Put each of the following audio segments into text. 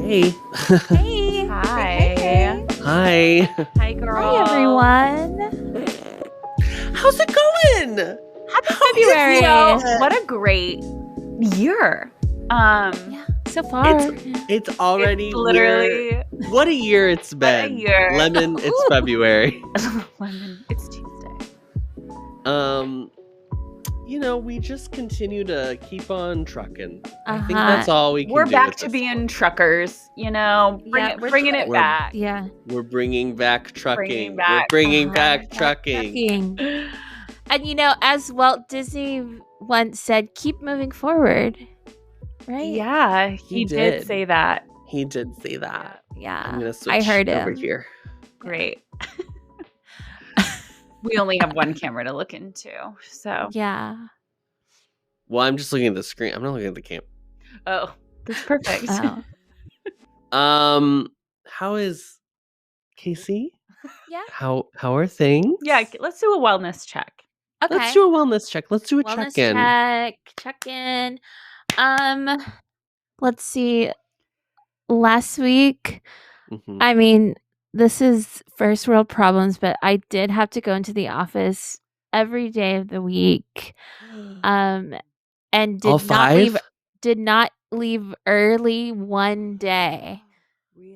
Hey. Hey. Hi. Hi. Hi, girl. Hi, everyone. How's it going? Happy How is February. it? What a great year. Yeah, so far. It's already It's literally what a year it's been. a year. Lemon, it's February. Lemon. It's Tuesday. We just continue to keep on trucking. I think Uh-huh. that's all we can We're do back at to this being point. truckers, Yeah, we're bringing it We're- back. Yeah. We're bringing back trucking. Bringing back- We're bringing Uh-huh. back trucking. Trucking. And as Walt Disney once said, keep moving forward. Right? Yeah, He he did did. say that. He did say that. Yeah. I'm gonna switch I heard over him. here. Great. We only have one camera to look into, so. Yeah. Well, I'm just looking at the screen. I'm not looking at the camera. Oh, that's perfect. Oh. How is Casey? Yeah. How are things? Yeah, let's do a wellness check. Okay. Let's do a wellness check. Let's do a Wellness check-in. check-in. Let's see. Last week, Mhm. I mean, this is first world problems, but I did have to go into the office every day of the week. And All did not leave early one day.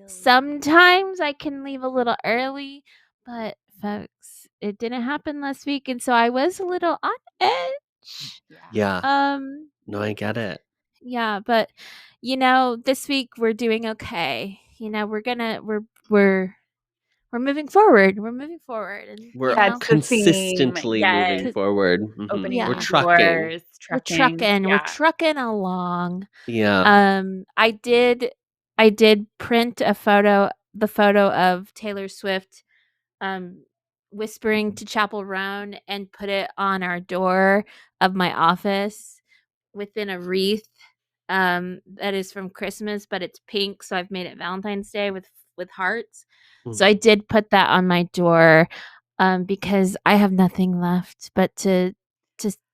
Sometimes I can leave a little early, but folks, it didn't happen last week, and so I was a little on edge. Yeah. No, I get it. Yeah, but this week we're doing okay. We're moving forward. We're moving forward, and We're That's the consistently theme, moving yes. forward. Mhm. Opening Yeah. We're new trucking. doors, we're trucking. We're Yeah. trucking along. Yeah. I did print the photo of Taylor Swift whispering to Chapel Roan and put it on our door of my office within a wreath that is from Christmas, but it's pink, so I've made it Valentine's Day with hearts. So I did put that on my door because I have nothing left but to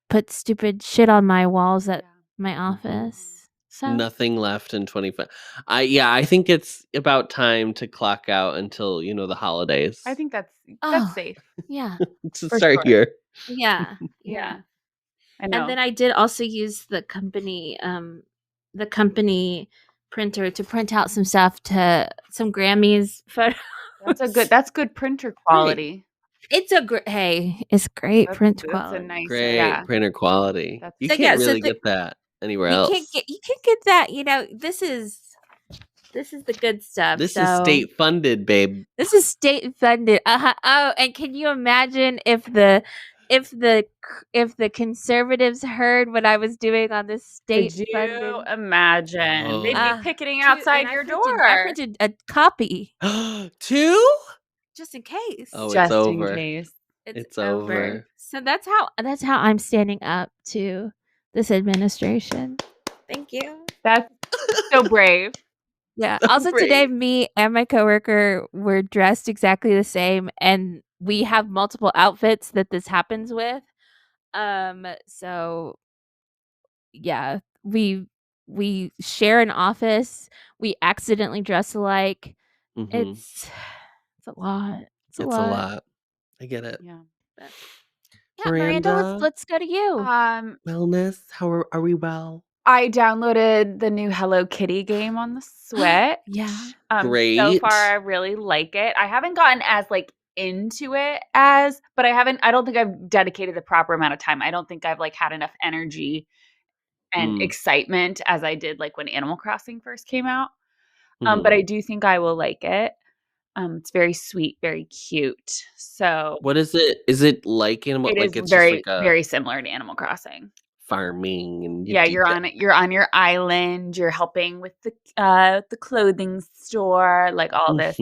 put stupid shit on my walls at my office. So Nothing left in 25. I think it's about time to clock out until, the holidays. I think that's Oh. safe. yeah. to for start sure. here. Yeah. Yeah. I know. And then I did also use the company printer to print out some stuff to some Grammys photos. That's good printer quality. It's it's great print That's quality. a nice Great printer quality. You So, can't yeah, so really the- get that anywhere You else. can't get that, this is the good stuff. This is state funded, babe. This is state funded. Oh, and can you imagine if the conservatives heard what I was doing on this state Could you funded? imagine? They'd be picketing Dude, outside and your I door. printed a copy 2? just in case. Oh, Just it's over. in case. It's over. So that's how I'm standing up to this administration. Thank you. That's so brave. Yeah. So Also today, brave. me and my coworker were dressed exactly the same, and we have multiple outfits that this happens with. So yeah, we share an office. We accidentally dress alike. Mhm. It's a lot. It's a a lot. lot. I get it. Yeah. Yeah, Miranda, let's go to you. Wellness. How are we well? I downloaded the new Hello Kitty game on the Switch. Yeah. Great. So far, I really like it. I haven't gotten as into it but I don't think I've dedicated the proper amount of time. I don't think I've had enough energy and excitement as I did when Animal Crossing first came out. But I do think I will like it. It's very sweet, very cute. So What is it? Is it like Animal? it is It's very, just very similar to Animal Crossing. Farming and You're on your island. You're helping with the clothing store, all this.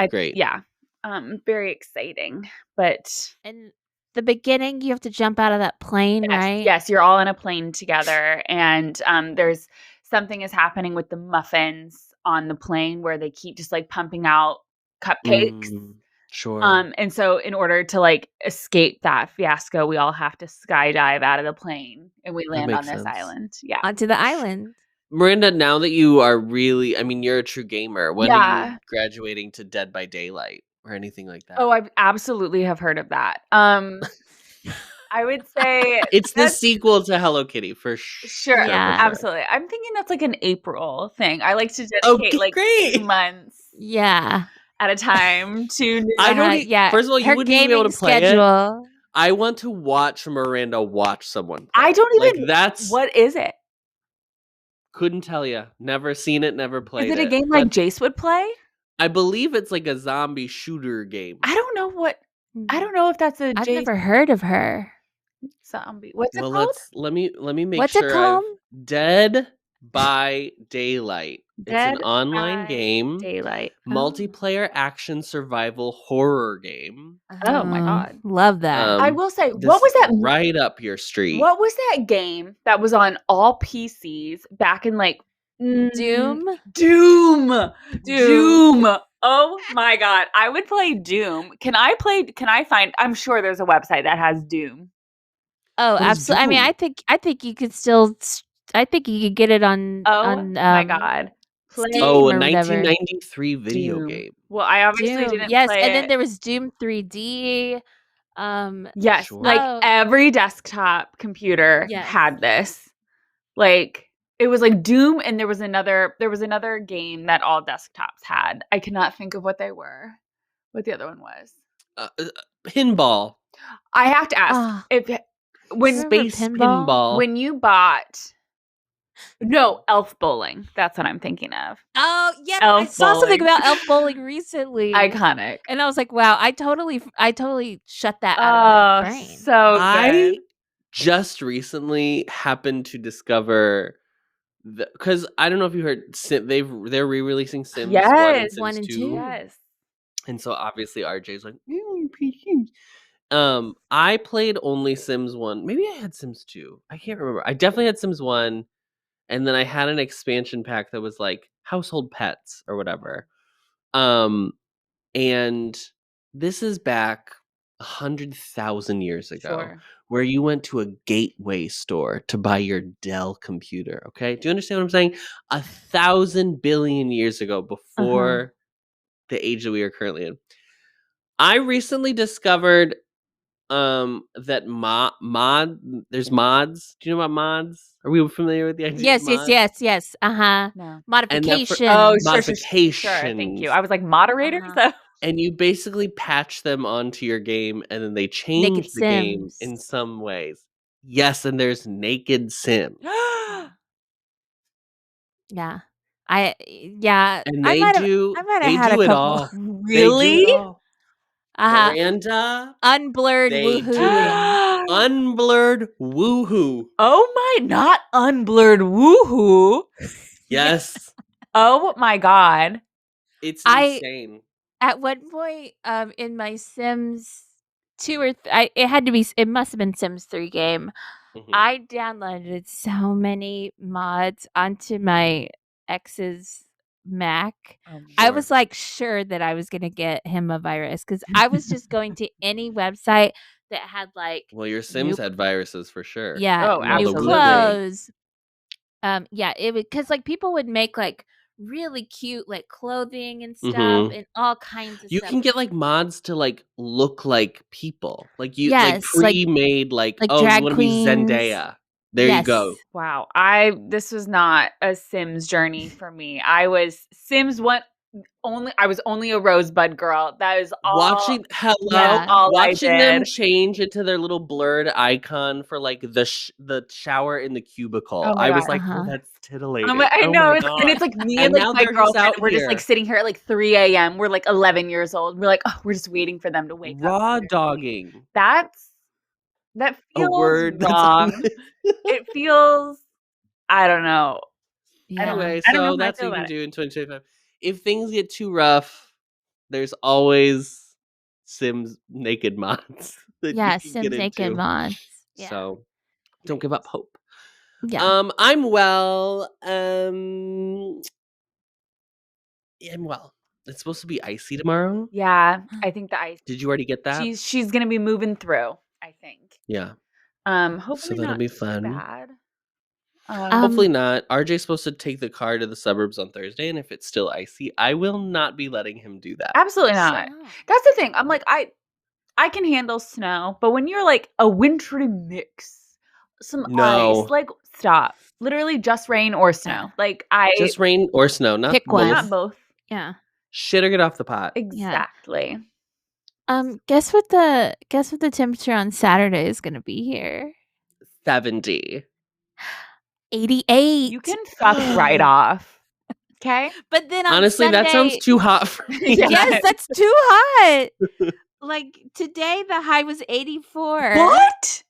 Great. Yeah, very exciting. But in the beginning, you have to jump out of that plane, right? Yes, you're all in a plane together, and there's something is happening with the muffins on the plane where they keep just pumping out cupcakes. Sure. And so in order to escape that fiasco, we all have to skydive out of the plane, and we land on this island. Yeah, Onto the island. Miranda, now that you are really, I mean, you're a true gamer. When are Yeah. you graduating to Dead by Daylight or anything like that? Oh, I absolutely have heard of that. I would say It's the that's sequel to Hello Kitty for sure, sure. Yeah. absolutely. I'm thinking that's like an April thing. I like to dedicate Okay, like 2 great. months Yeah. at a time to new I don't. Yeah. First of all, you Her wouldn't even be able gaming to play it. schedule. I want to watch Miranda watch someone play I it. don't Like even that's what is it? couldn't tell you. Never seen it. Never Is played it a it. game like But Jace would play? I believe it's like a zombie shooter game. I don't know if that's a I've Jace never heard of her. zombie. What's it Well, called? let me make What's it sure I've called? Dead by Daylight. It's an Dead online by game, Daylight. multiplayer action survival horror game. Oh my God. Love that. I will say, This what was that? right up your street? What was that game that was on all PCs back in like Doom? Doom. Doom. Oh my God. I would play Doom. Can I find I'm sure there's a website that has Doom. Oh, What is absolutely. I mean, Doom? I think you could still I think you could get it on Oh my God. Play Steam Oh, a or whatever. 1993 video Doom. game. Well, I obviously Doom. didn't Yes, play and then it. there was Doom 3D. Yes, Sure. like Oh. every desktop computer Yes. had this. Like it was like Doom, and there was another game that all desktops had. I cannot think of what they were. What the other one was. Pinball. I have to ask Ah, if when remember Space pinball. when you bought Elf Bowling. That's what I'm thinking of. Oh, yeah. Elf I saw something bowling. about elf bowling recently. Iconic. And I was like, wow, I totally shut that out of my brain. So I good. just recently happened to discover because I don't know if you heard they're re-releasing Sims 1 and Yes. Sims 1 and 2. 2. Yes. And so obviously RJ's like, Sims. I played only Sims 1. Maybe I had Sims 2. I can't remember. I definitely had Sims 1, and then I had an expansion pack that was like household pets or whatever. And this is back 100,000 years ago, Sure. where you went to a gateway store to buy your Dell computer. Okay, do you understand what I'm saying? 1,000 billion years ago, before the age that we are currently in. I recently discovered that there's mods. Do you know about mods? Are we familiar with the idea of mods? Yes. Uh-huh. No. Modifications. Oh, sure. Thank you. I was like moderators. And you basically patch them onto your game, and then they change the game Sims. in some ways. Yes, and there's naked Sims. Yeah. And I they might have do had a it couple. all. Really? They do it all. Uh-huh. Miranda, Unblurred they do woohoo. unblurred woohoo. Oh my, not unblurred woohoo. Yes. Oh my God. It's insane. At one point, in my Sims 2 or it must have been Sims 3 game. Mhm. I downloaded so many mods onto my ex's Mac. I was like sure that I was gonna get him a virus because I was just going to any website that had like Well, your Sims had viruses for sure. yeah, Oh, And all new the absolutely. woohoo. clothes. Yeah, it would because like people would make like really cute like clothing and stuff Mhm. and all kinds of You stuff. can get like mods to like look like people. Like you Yes, like like pre-made like like oh, you drag want to be queens. Zendaya. There you go. Yes. Wow. This was not a Sims journey for me. I was only a Rosebud girl. That is all. Watching Yeah. all I watching them did. change into their little blurred icon for like the shower in the cubicle. Oh my I was God. like, oh, Uh-huh. that's titillating. I Oh know. my And God. it's like me and And like now my they're just girlfriend. out We're just like here. sitting here at like 3 a.m. We're like 11 years old. We're like, oh, we're just waiting for them to wake up. Raw dogging. That A feels word that's wrong. It feels, I don't know. Yeah. Anyway, I don't know so how I that's feel what you about can do in 2025. If things get too rough, there's always Sims naked mods that Yeah, you can get Sims naked into. mods. Yeah. So don't give up hope. Yeah. I'm well. I'm well. It's supposed to be icy tomorrow. Yeah, I think the ice. Did you already get that? She's gonna be moving through, I think. Yeah. Hopefully So that'll not be too fun. bad. Hopefully not. RJ's supposed to take the car to the suburbs on Thursday, and if it's still icy, I will not be letting him do that. Absolutely not. Oh. That's the thing. I'm like, I can handle snow, but when you're like a wintry mix, some No. ice, like stop. Literally just rain or snow. Like Just rain or snow, not Pick one. not both. Yeah. Shit or get off the pot. Exactly. Guess what the temperature on Saturday is gonna be here? 70. 88. You can fuck right off. Okay. But then on Honestly, Sunday, that sounds too hot for me. Yeah. Yes, that's too hot. Like today, the high was 84. What?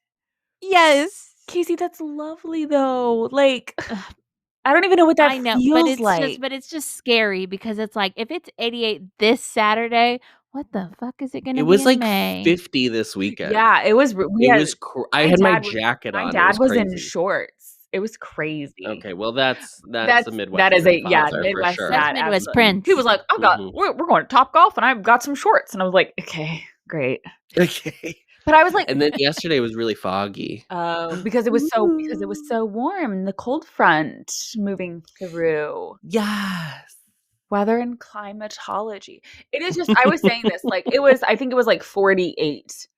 Yes. Casey, that's lovely though. Like I don't even know what that I know, feels like. but it's just scary because it's like if it's 88 this Saturday, what the fuck is it gonna be? It was in like May? 50 this weekend. Yeah, it was. I had my jacket on. My dad was in crazy. shorts. It was crazy. Okay, well that's the Midwest. That is a Midwest. Sure. That's Midwest Prince. He was like, "I got we're going to Top Golf, and I've got some shorts," and I was like, "Okay, great." Okay. But I was like, and then yesterday was really foggy. because it was so warm and the cold front moving through. Yes. Weather and climatology. It is just. I was saying this like I think it was like 48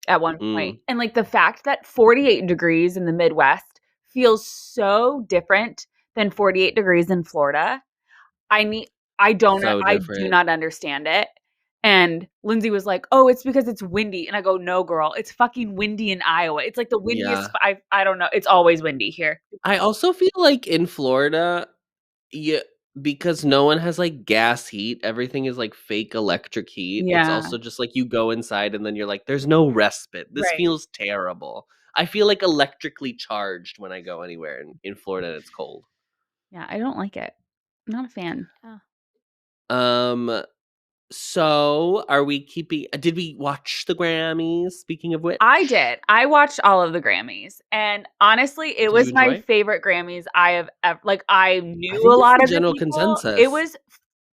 at one point, and like the fact that 48 degrees in the Midwest feels so different than 48 degrees in Florida. I do not understand it. And Lindsay was like, "Oh, it's because it's windy." And I go, "No, girl, it's fucking windy in Iowa. It's like the windiest. Yeah. I don't know. It's always windy here." I also feel like in Florida, because no one has like gas heat, everything is like fake electric heat. Yeah. It's also just like you go inside and then you're like, there's no respite. This Right. feels terrible. I feel like electrically charged when I go anywhere in Florida and it's cold. Yeah, I don't like it. I'm not a fan. So are we keeping? Did we watch the Grammys? Speaking of which, I did. I watched all of the Grammys, and honestly, it was my favorite Grammys I have ever. Like, I knew a lot of the general people. consensus. It was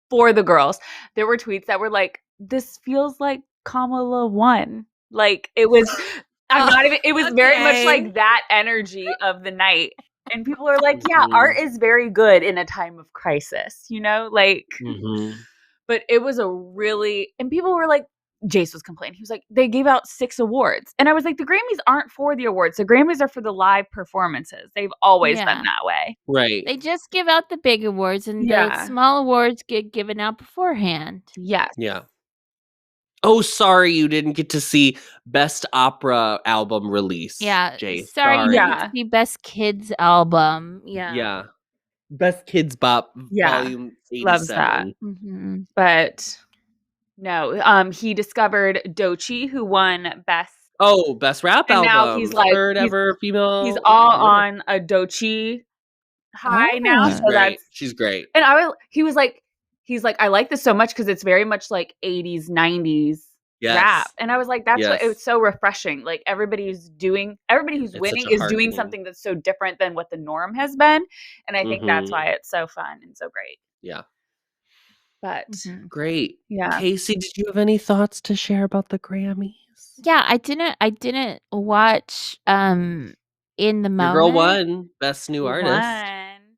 for the girls. There were tweets that were like, "This feels like Kamala won." Like it was. I'm not even. It was very much like that energy of the night, and people are like, "Yeah, art is very good in a time of crisis." You know, like. But it was and people were like, Jace was complaining. He was like, they gave out 6 awards. And I was like, the Grammys aren't for the awards. The Grammys are for the live performances. They've always been that way. Right. They just give out the big awards and the small awards get given out beforehand. Yes. Yeah. Oh, sorry you didn't get to see Best Opera Album release. Yeah. Jay. Sorry you didn't get to see Best Kids Album. Yeah. Yeah. Best Kids Bop Volume 87. Loves that. But no, he discovered Doechii, who won Best Rap Album. Now he's like third ever female. He's all on a Doechii high now. So she's great. And he's like, I like this so much because it's very much like 80s, 90s rap. And I was like, it was so refreshing. Like everybody who's winning is doing something that's so different than what the norm has been. And I think that's why it's so fun and so great. Yeah. But great. Yeah. Casey, did you have any thoughts to share about the Grammys? Yeah, I didn't watch In the Moment. Your girl won Best New Artist.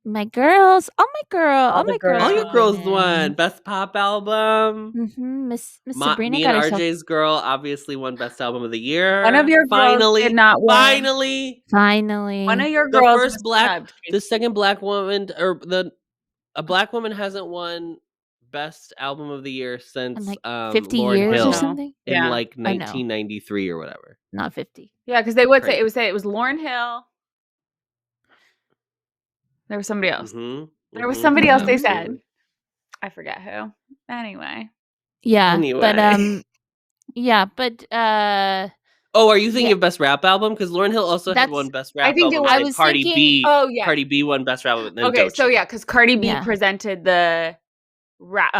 My girls, all your girls won Best Pop Album. Miss Sabrina me got and herself. RJ's girl obviously won Best Album of the Year. One of your girls did not win. Finally, one of your girls. The second black woman, or a black woman hasn't won Best Album of the Year since like 50 Lauryn years Hill or something. in like 1993 or whatever. Not 50. Yeah, because they would say it was Lauryn Hill. There was somebody else. There was somebody else they said. I forget who. Anyway. Yeah. But are you thinking of Best Rap Album? Because Lauryn Hill also had won Best Rap Album. I was Cardi thinking, B. Oh yeah. Cardi B won Best Rap Album. Okay, Doechii. so because Cardi B presented the rap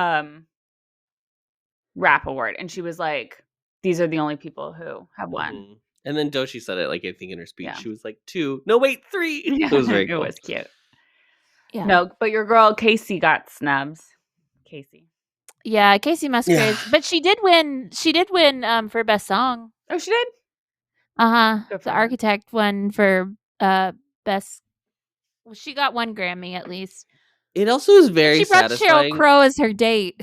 award, and she was like, "These are the only people who have won." And then Doechii said it, like I think in her speech, she was like 2. No, wait, 3. Yeah, it was very cool. It was cute. Yeah. No, but your girl Casey got snubs. Casey. Yeah, Casey Musgraves. Yeah. But she did win for Best Song. Oh, she did? The Architect won for Best Well, she got 1 Grammy at least. It also is And very she brought Sheryl satisfying. Crow as her date.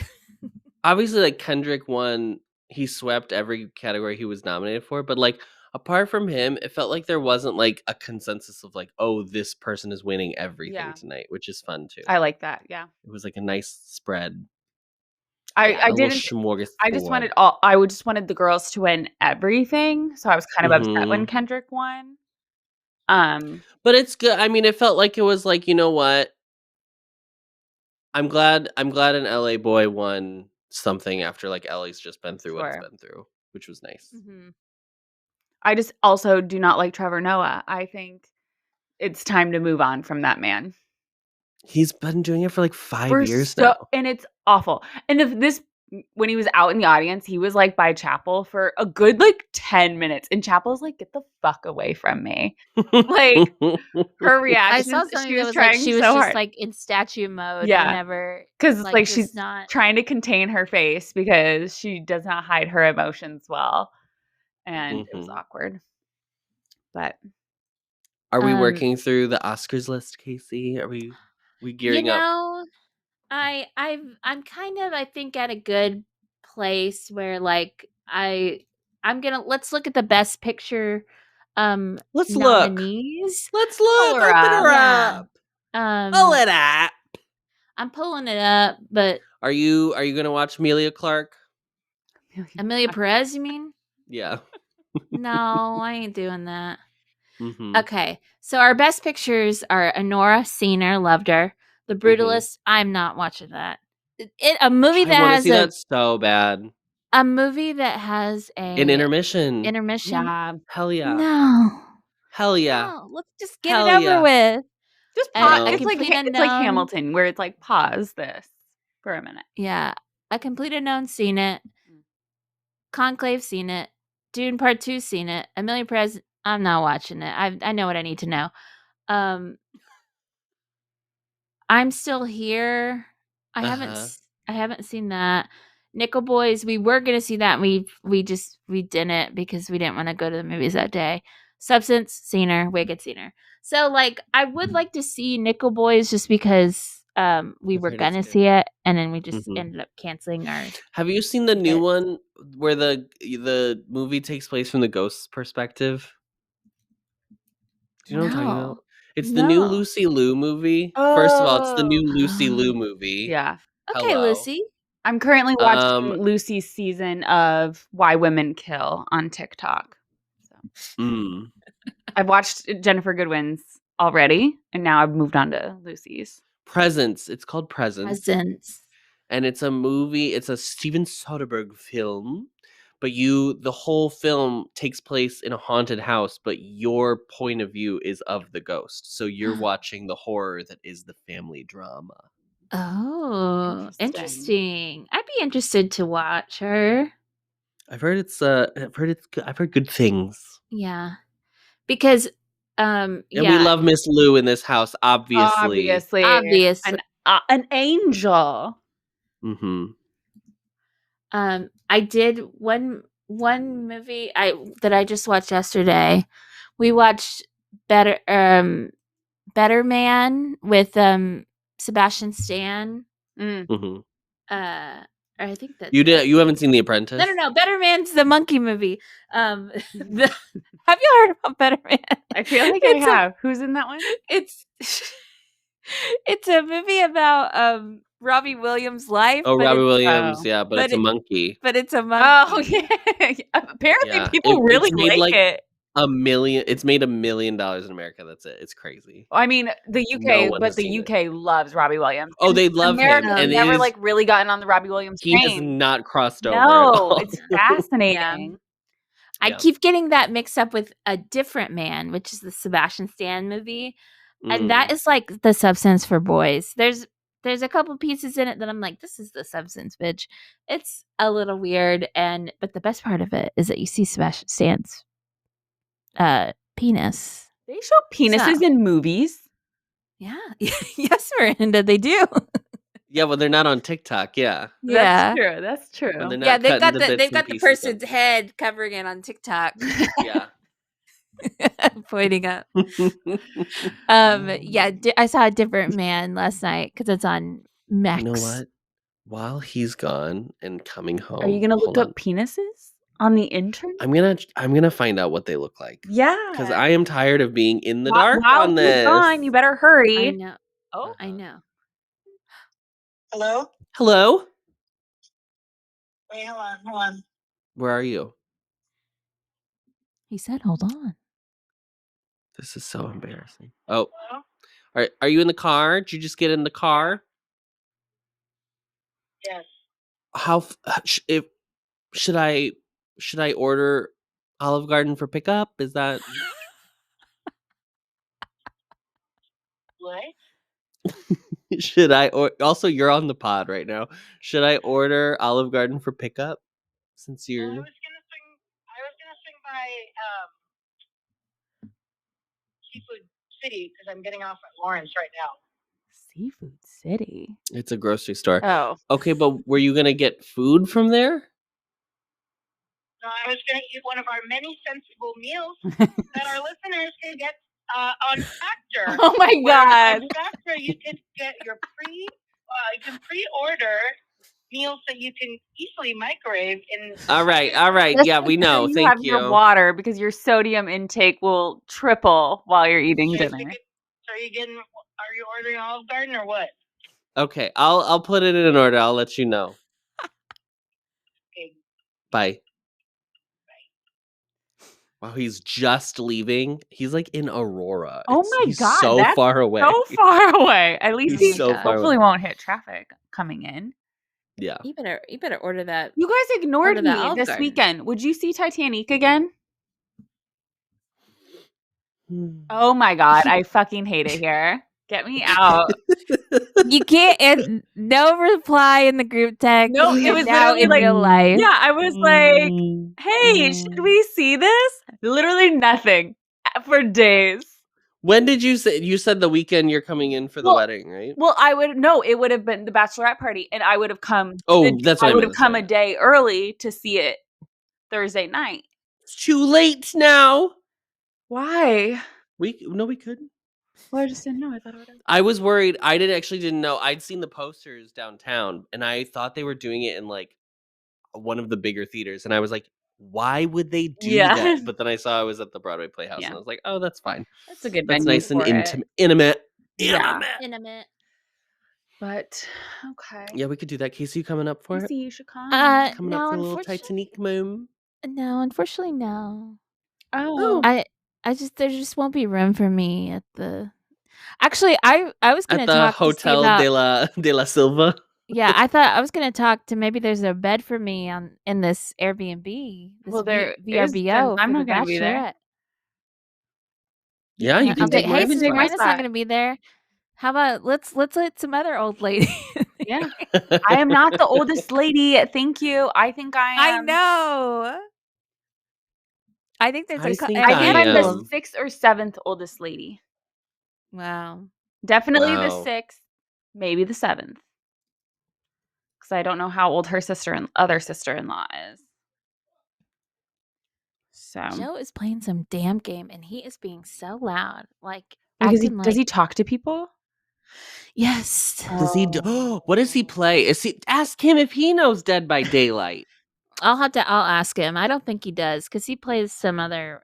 Obviously, like Kendrick won, he swept every category he was nominated for. But like, apart from him, it felt like there wasn't like a consensus of like, oh, this person is winning everything tonight, which is fun too. I like that. Yeah, it was like a nice spread. I A little didn't. smorgasbord. I just wanted all. I just wanted the girls to win everything. So I was kind of upset when Kendrick won. But it's good. I mean, it felt like it was like, you know what? I'm glad an LA boy won something after like LA's just been through what it's been through, which was nice. Mm-hmm. I just also do not like Trevor Noah. I think it's time to move on from that man. He's been doing it for like 5 years now. And it's awful. And when he was out in the audience, he was like by Chapel for a good like 10 minutes. And Chapel's like, get the fuck away from me. Like her reaction. I saw something she that was was like she was so just hard. like in statue mode whenever. Because like she's not trying to contain her face because she does not hide her emotions well. And it was awkward. But are we working through the Oscars list, Casey? Are we gearing up? I'm kind of, I think, at a good place where like let's look at the best picture nominees. Let's look. Open her up. Pull it up. I'm pulling it up, but are you gonna watch Amelia Clark? Amelia Perez, you mean? Yeah. No, I ain't doing that. Mm-hmm. Okay, so our best pictures are Honora, seen her, loved her. The Brutalist, I'm not watching that. A movie that has that so bad. A movie that has an intermission. Yeah. Hell yeah. No. Hell yeah. No. Let's just get it over with. Just pause. It's like Hamilton, where it's like pause this for a minute. Yeah. A Complete Unknown, seen it. Conclave, seen it. Dune Part 2, seen it. Amelia Perez, I'm not watching it. I know what I need to know. I'm Still Here. I haven't seen that. Nickel Boys, we were gonna see that. And we didn't because we didn't want to go to the movies that day. Substance, seen her. Wicked, seen her. So like, I would like to see Nickel Boys just because we were gonna see it, and then we just ended up canceling our. Have you seen the new one where the movie takes place from the ghost's perspective? Do you know what I'm talking about? It's the new Lucy Liu movie. First of all, it's the new Lucy Liu movie. Yeah. Okay, Lucy. I'm currently watching Lucy's season of Why Women Kill on TikTok. So. I've watched Jennifer Goodwin's already, and now I've moved on to Lucy's. Presence. It's called Presence. And it's a movie. It's a Steven Soderbergh film. But the whole film takes place in a haunted house, but your point of view is of the ghost. So you're watching the horror that is the family drama. Oh, interesting. I'd be interested to watch her. I've heard it's good. I've heard good things. Yeah. Because and we love Miss Liu in this house, obviously. An angel. Mm-hmm. I did one movie that I just watched yesterday. We watched Better Man with Sebastian Stan. Mm-hmm. I think that you haven't seen The Apprentice? No. Better Man's the monkey movie. Have you heard about Better Man? I feel like I have. Who's in that one? It's a movie about Robbie Williams' life. Oh, Robbie Williams, yeah, but it's a monkey. But it's a monkey. Oh, yeah. Apparently people really like it. It's made $1 million in America. That's it. It's crazy. I mean, the UK, the UK loves Robbie Williams. Oh, they love him. And never like really gotten on the Robbie Williams train. He has not crossed over. No, it's fascinating. I keep getting that mixed up with A Different Man, which is the Sebastian Stan movie, and that is like the Substance for boys. There's a couple pieces in it that I'm like, this is the Substance, bitch. It's a little weird, but the best part of it is that you see Sebastian Stan's penis. They show penises in movies. Yeah. Yes, Miranda, they do. Yeah, well, they're not on TikTok. Yeah. That's true. Yeah, they've got the person's head covering it on TikTok. Yeah. Pointing up. Yeah, I saw a different man last night because it's on Max. You know what? While he's gone and coming home, Are you gonna look hold up on. penises on the internet? I'm gonna find out what they look like. Yeah. Because I am tired of being in the dark While on he's this. gone, you better hurry. I know. Oh, I know. Hello? Hello? Wait, hold on. Where are you? He said, "Hold on." This is so embarrassing. Oh, Hello? are you in the car? Did you just get in the car? Yes. Should I order Olive Garden for pickup? Is that What? should I or also you're on the pod right now. Should I order Olive Garden for pickup since Well, you're I was gonna swing by Seafood City because I'm getting off at Lawrence right now. Seafood City. It's a grocery store. Oh, Okay, but were you gonna get food from there? No, I was gonna eat one of our many sensible meals that our listeners can get on Factor. oh my Where God. on Factor you can get your you can pre-order meals that you can easily microwave in. All right. Just Yeah, we make sure know. you Thank have your water because your sodium intake will triple while you're eating So dinner. are you ordering Olive Garden or what? Okay, I'll put it in an order. I'll let you know. Okay. Bye. Wow, he's just leaving. He's like in Aurora. Oh my he's God, so that's far away. So far away. At least He's he so far hopefully away. won't hit traffic coming in. Yeah. You better order that. You guys ignored Order that me Olive this Garden. weekend. Would you see Titanic again? Oh my God, I fucking hate it here. Get me out. You can't. And no reply in the group text. No, it and was now literally in like, real life. yeah, I was like, hey, should we see this? Literally nothing for days. When did you say you said the weekend you're coming in for the wedding, right? Well, it would have been the bachelorette party, and I would have come. Oh, that's what I would meant, have come a day early to see it Thursday night. It's too late now. Why? We couldn't. Well, I just didn't know. I thought it would have. I was worried. I didn't know. I'd seen the posters downtown, and I thought they were doing it in like one of the bigger theaters, and I was like, why would they do that? But then I saw I was at the Broadway Playhouse, and I was like, oh, that's fine. That's a good That's venue nice and for it. intimate. Yeah. Intimate. But okay. Yeah, we could do that. Casey, you coming up for Casey, it? you should come. Coming no, up for a little Titanic moon. No, unfortunately, no. Oh. There just won't be room for me at the. Actually, I was gonna At the talk Hotel to see about, de la Silva. Yeah, I thought I was gonna talk to maybe there's a bed for me in this Airbnb. This Well, there is, VRBO. I'm for not the gonna be there. Bachelorette. Yeah, you can I'll take be, my hey, can since take my Miranda's spot. not gonna be there, how about let's let some other old lady. Yeah. I am not the oldest lady. Thank you. I think I am. I know. I think there's I think I think I'm the am. 6th or 7th oldest lady. Wow. Definitely Wow. the 6th, maybe the 7th. Because I don't know how old her other sister-in-law is. So Joe is playing some damn game, and he is being so loud, like does he talk to people? Yes. Does he what does he play? Ask him if he knows Dead by Daylight. I'll ask him. I don't think he does because he plays some other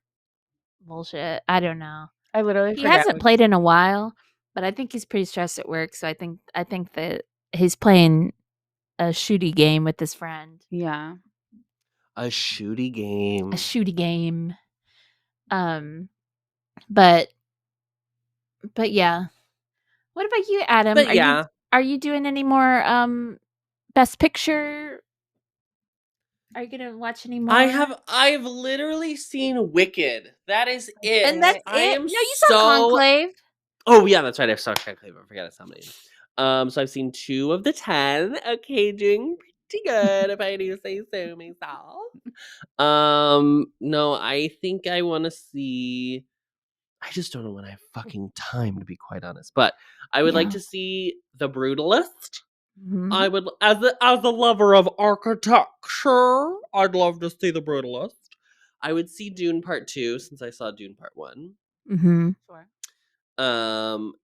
bullshit. I don't know. I literally He forget. hasn't played in a while, but I think he's pretty stressed at work. So I think that he's playing a shooty game with his friend. Yeah. A shooty game. A shooty game. But yeah. What about you, Adam? But yeah. Are you doing any more Best Picture? Are you gonna watch any more? I've literally seen Wicked. That is it. And that's I it. am No, you saw Conclave. Oh yeah, that's right. I saw Conclave. I forgot I saw many. So I've seen 2 of the 10. Okay, doing pretty good if I do say so myself. No, I think I want to see. I just don't know when I have fucking time, to be quite honest. But I would like to see The Brutalist. Mm-hmm. I would, as a lover of architecture, I'd love to see The Brutalist. I would see Dune Part 2 since I saw Dune Part 1. Mm-hmm. Sure.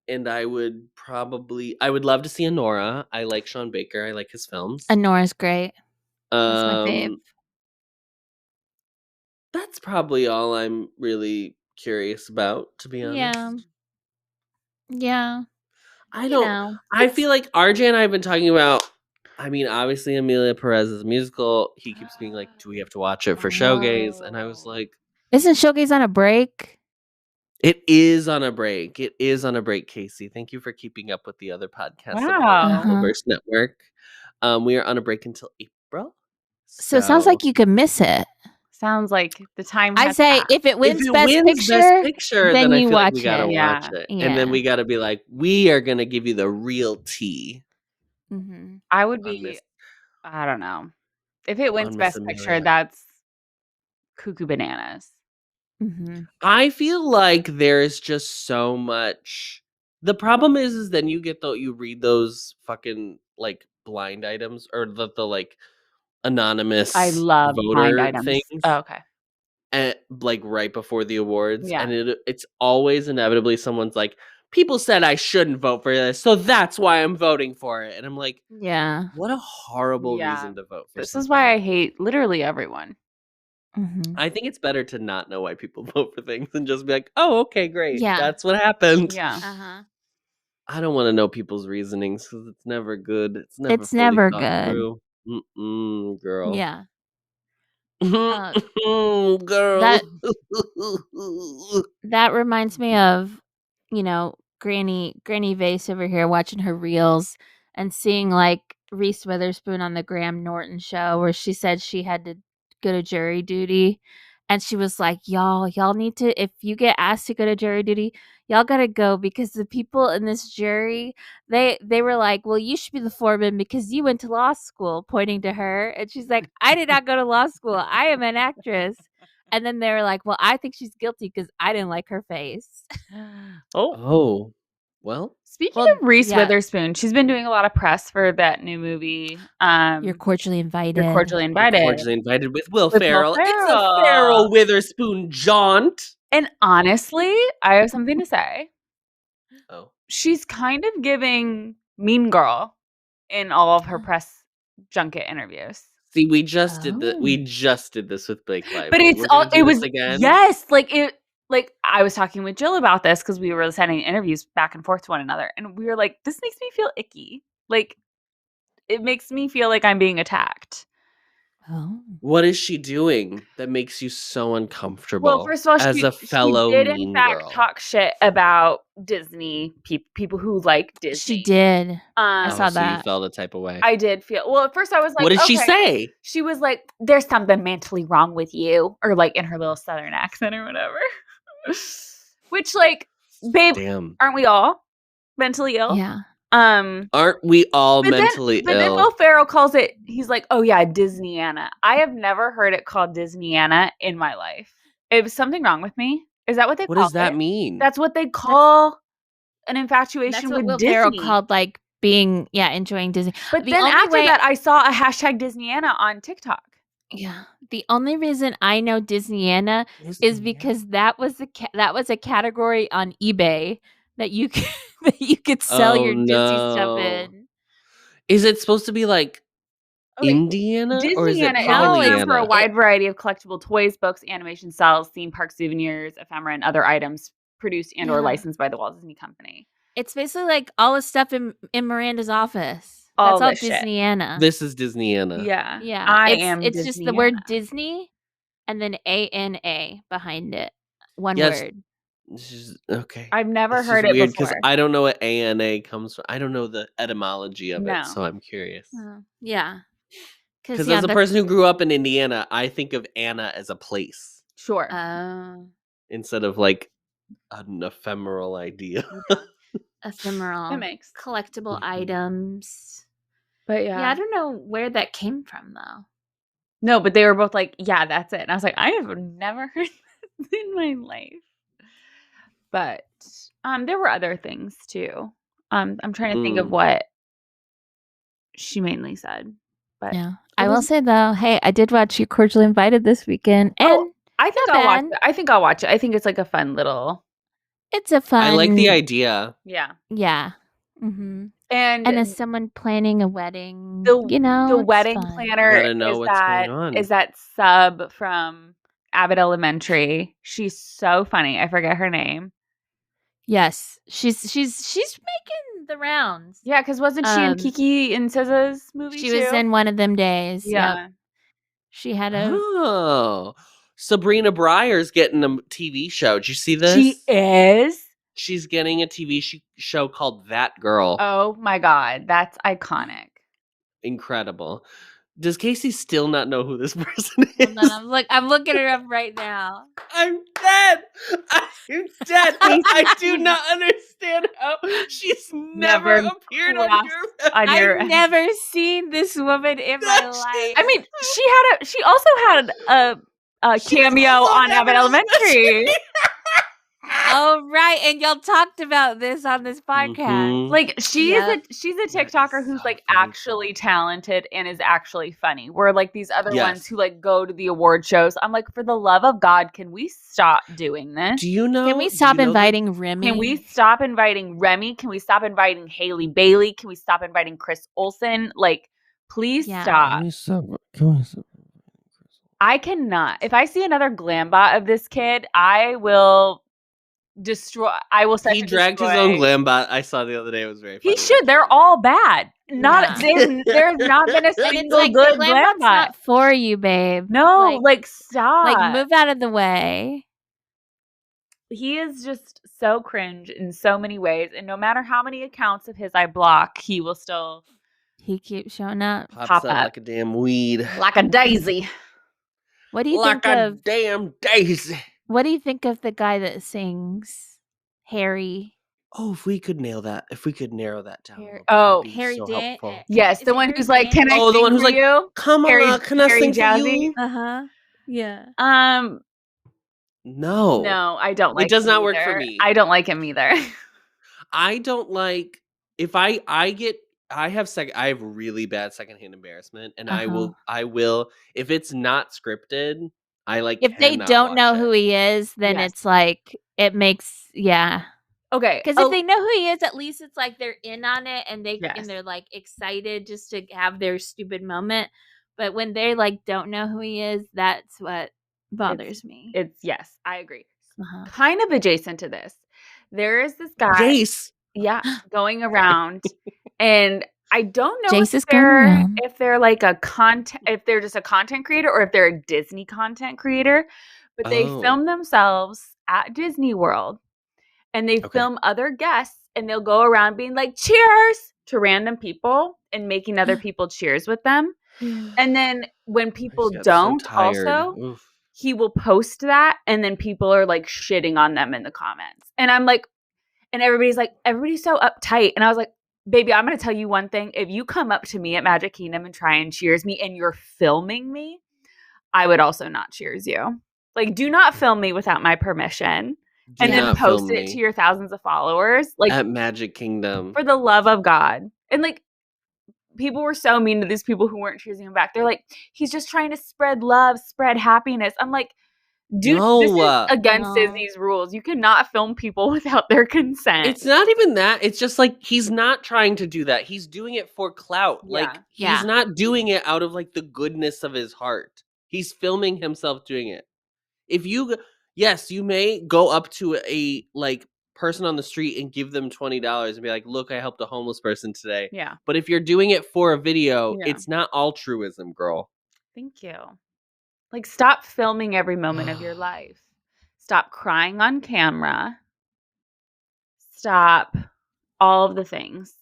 And I would love to see Anora. I like Sean Baker. I like his films. Anora's great. That's my fave. That's probably all I'm really curious about, to be honest. Yeah. I feel like RJ and I have been talking about, I mean, obviously Amelia Perez's musical. He keeps being like, do we have to watch it for Showgaze? And I was like, isn't Showgaze on a break? It is on a break. It is on a break, Casey. Thank you for keeping up with the other podcasts of Wow. the Arrowverse Network. We are on a break until April. So it sounds like you could miss it. Sounds like the time I has say passed. if it wins Best Picture, then I you feel like watch we gotta it. watch it. And then Yeah. we gotta be like, we are gonna give you the real tea. Mm-hmm. I would be, I don't know. If it wins on Miss Best Picture, Amelia. that's cuckoo bananas. Mm-hmm. I feel like there's just so much. The problem is then you read those fucking like blind items or the like anonymous I love blind voter items. things. Oh, okay. And like right before the awards, Yeah. and it's always inevitably someone's like, people said I shouldn't vote for this, so that's why I'm voting for it. And I'm like, yeah, what a horrible reason to vote for. This is why I hate literally everyone. Mm-hmm. I think it's better to not know why people vote for things and just be like, oh, okay, great. Yeah. That's what happened. Yeah. Uh-huh. I don't want to know people's reasonings because it's never good. It's never It's fully never thought good. through. Girl. Yeah. Girl. That reminds me of, Granny Vase over here watching her reels and seeing like Reese Witherspoon on the Graham Norton show where she said she had to go to jury duty. And she was like, y'all need to, if you get asked to go to jury duty, y'all gotta go because the people in this jury, they were like, well, you should be the foreman because you went to law school, pointing to her. And she's like, I did not go to law school. I am an actress. And then they were like, well, I think she's guilty because I didn't like her face. Oh. Well. Speaking of Reese Witherspoon, she's been doing a lot of press for that new movie. You're cordially invited. You're cordially invited. Cordially invited with Will Ferrell. It's a Ferrell Witherspoon jaunt. And honestly, I have something to say. Oh. She's kind of giving Mean Girl in all of her press junket interviews. See, we just did this with Blake Lively. But it was again. Yes, like I was talking with Jill about this because we were sending interviews back and forth to one another, and we were like, "This makes me feel icky. Like, it makes me feel like I'm being attacked." Oh, what is she doing that makes you so uncomfortable? Well, first of all, as a fellow she did mean in fact girl. talk shit about Disney people who like Disney. She did. I saw so that. You felt a type of way. I did feel. Well, at first I was like, what did she say? She was like, "There's something mentally wrong with you," or like in her little Southern accent or whatever. Which, like, babe, Damn. aren't we all mentally ill? Yeah. Aren't we all mentally ill? But then Will Ferrell calls it, he's like, oh yeah, Disney-ana. I have never heard it called Disney-ana in my life. Is something wrong with me? Is that what they call it? What does that mean? That's what they call an infatuation with Will Disney. Ferrell called like being, enjoying Disney. But then after that, I saw a hashtag Disney-ana on TikTok. Yeah. The only reason I know Disney-ana is because that was a category on eBay that you could sell your Disney stuff in. Is it supposed to be like Indiana or is it Pollyanna? For a wide variety of collectible toys, books, animation cells, theme park souvenirs, ephemera, and other items produced and or licensed by the Walt Disney Company. It's basically like all the stuff in Miranda's office. All That's all Disney-ana. This is Disney-ana. Yeah. Yeah. It's Disney-ana. just the word Disney and then ANA behind it. One word. Okay. I've never heard it before. Because I don't know what ANA comes from. I don't know the etymology of it, so I'm curious. Yeah. Because as a person who grew up in Indiana, I think of Anna as a place. Sure. Instead of like an ephemeral idea. Ephemeral. That makes collectible items. But yeah. I don't know where that came from though. No, but they were both like, yeah, that's it. And I was like, I have never heard this in my life. But there were other things too. I'm trying to think of what she mainly said. But yeah. I will say though, hey, I did watch You Cordially Invited this weekend. And I think Not I'll watch bad. it. I think I'll watch it. I think it's like a fun little. It's a fun. I like the idea. Yeah. Yeah. Mm-hmm. And And as someone planning a wedding, the it's wedding fun. planner Gotta know what's going on. is that sub from Abbott Elementary. She's so funny. I forget her name. Yes, she's making the rounds. Yeah, because wasn't she in Kiki and SZA's movie She too? was in one of them days. Yeah. Yep. She had a. Oh, Sabrina Breyer's getting a TV show. Did you see this? She is. She's getting a TV show called That Girl. Oh my God, that's iconic. Incredible. Does Casey still not know who this person is? Hold on, I'm looking her up right now. I'm dead. I'm dead. I do not understand how she's never appeared on your. I've never seen this woman in my life. I mean, she also had a cameo on Abbott Elementary. Oh right, and y'all talked about this on this podcast. Mhm. Like she's a TikToker who's like actually talented and is actually funny. Where like these other ones who like go to the award shows, I'm like, for the love of God, can we stop doing this? Do you know? Can we stop inviting Remy? Can we stop inviting Remy? Can we stop inviting Haley Bailey? Can we stop inviting Chris Olsen? Like, please stop. Can we stop? I cannot. If I see another glam bot of this kid, I will destroy. I will set. He dragged his own glam bot. I saw the other day. It was very funny. He should. They're all bad. Not there's not been a single like, good the glam glam bot's bot. not for you, babe. No, like stop. Like move out of the way. He is just so cringe in so many ways, and no matter how many accounts of his I block, he will still. He keeps showing up. Pops up like a damn weed. Like a daisy. What do you like think a of? damn daisy. What do you think of the guy that sings Harry? Oh, if we could nail that. If we could narrow that down. Harry- Oh, Harry so Dan- helpful. Yes, Is the it one Harry who's like, Dan- "Can I Oh, the sing one who's for like, you?" Come Harry- on, can I Harry sing for Jazzy? you? Yeah. No, I don't like. It does him not work either. for me. I don't like him either. I don't like if I have really bad secondhand embarrassment, and I will if it's not scripted, I like If they cannot don't watch know it. who he is, then Yes. it's like it makes Okay, because if they know who he is, at least it's like they're in on it and Yes. they're like excited just to have their stupid moment. But when they like don't know who he is, that's what bothers me. it's yes, I agree. Uh-huh. Kind of adjacent to this, there is this guy. Jace. Yeah, going around, and I don't know Jace is going around. if they're like if they're just a content creator or if they're a Disney content creator, but they film themselves at Disney World, and they film other guests, and they'll go around being like cheers to random people and making other people cheers with them, and then when people don't, also he will post that, and then people are like shitting on them in the comments, and I'm like. And everybody's so uptight. And I was like, baby, I'm going to tell you one thing. If you come up to me at Magic Kingdom and try and cheers me and you're filming me, I would also not cheers you. Like, do not film me without my permission and then post it to your thousands of followers. Like at Magic Kingdom. For the love of God. And like, people were so mean to these people who weren't cheersing him back. They're like, he's just trying to spread love, spread happiness. I'm like, dude, this is against Disney's rules. You cannot film people without their consent. It's not even that. It's just like he's not trying to do that. He's doing it for clout. Yeah. Like he's not doing it out of like the goodness of his heart. He's filming himself doing it. If you you may go up to a like person on the street and give them $20 and be like, "Look, I helped a homeless person today." Yeah. But if you're doing it for a video, it's not altruism, girl. Thank you. Like, stop filming every moment of your life. Stop crying on camera. Stop all of the things.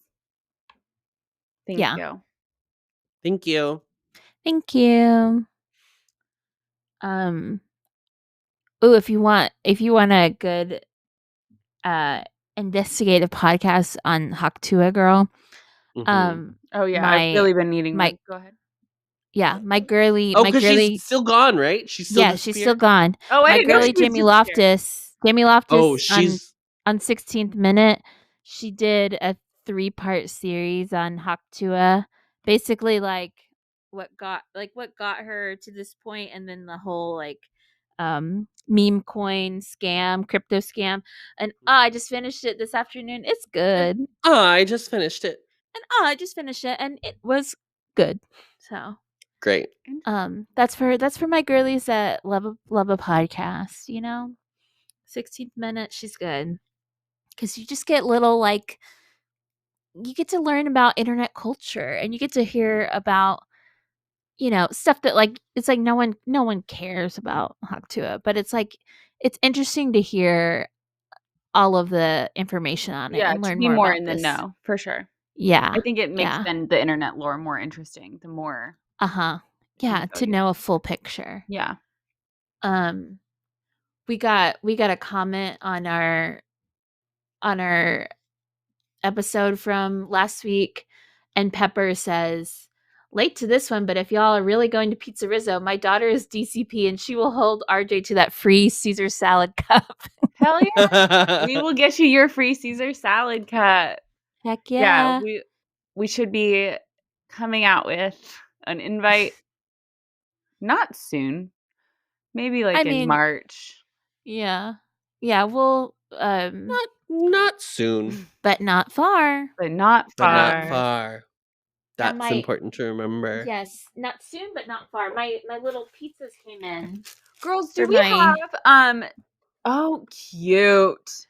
Thank you. Thank you. Thank you. If you want a good investigative podcast on Haktua Girl. Oh yeah, I've really been needing one. Go ahead. Yeah, my girly. Oh, because she's still gone, right? She's still gone. Oh, my girly Jamie Loftus. Jamie Loftus. Oh, she's on 16th Minute. She did a 3-part series on Haktua, basically like what got her to this point, and then the whole like meme coin scam, crypto scam. And I just finished it this afternoon. It's good. And I just finished it. I just finished it and it was good. So Great. that's for my girlies that love a podcast, 16th minute, she's good. Cause you just get little like you get to learn about internet culture and you get to hear about stuff that like it's like no one cares about Haktua, but it's like it's interesting to hear all of the information on it and to learn be more more about in the this. know, for sure. Yeah. I think it makes yeah. then the internet lore more interesting the more. Yeah, info to you know a have. full picture. Yeah. We got a comment on our episode from last week, and Pepper says, late to this one, but if y'all are really going to Pizza Rizzo, my daughter is DCP and she will hold RJ to that free Caesar salad cup. Hell yeah. We will get you your free Caesar salad cup. Heck yeah. We should be coming out with an invite not soon. Maybe like in March. Yeah. Yeah, we'll Not soon. but not far. But not But far. not far. That's important to remember. Yes, not soon, but not far. My little pizzas came in. Girls, do we have oh, cute.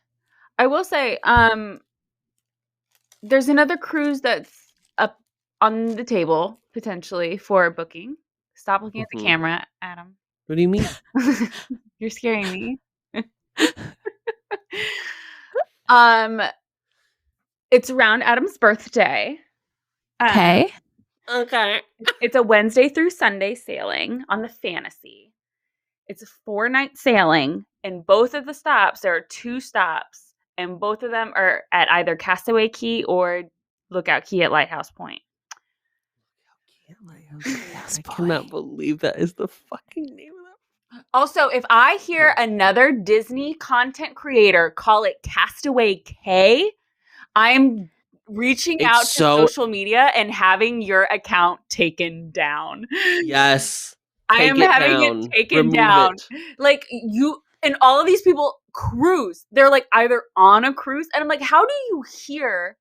I will say, there's another cruise that's up on the table potentially for booking. Stop looking at the camera, Adam. What do you mean? You're scaring me. It's around Adam's birthday. Okay. Okay. It's a Wednesday through Sunday sailing on the Fantasy. It's a 4-night sailing, and both of the stops, there are 2 stops, and both of them are at either Castaway Key or Lookout Key at Lighthouse Point. I cannot believe that is the fucking name of that. Also, if I hear another Disney content creator call it Castaway K, I'm reaching out to social media and having your account taken down. Yes. I am having it taken down. Like you and all of these people cruise. They're like either on a cruise. And I'm like, how do you hear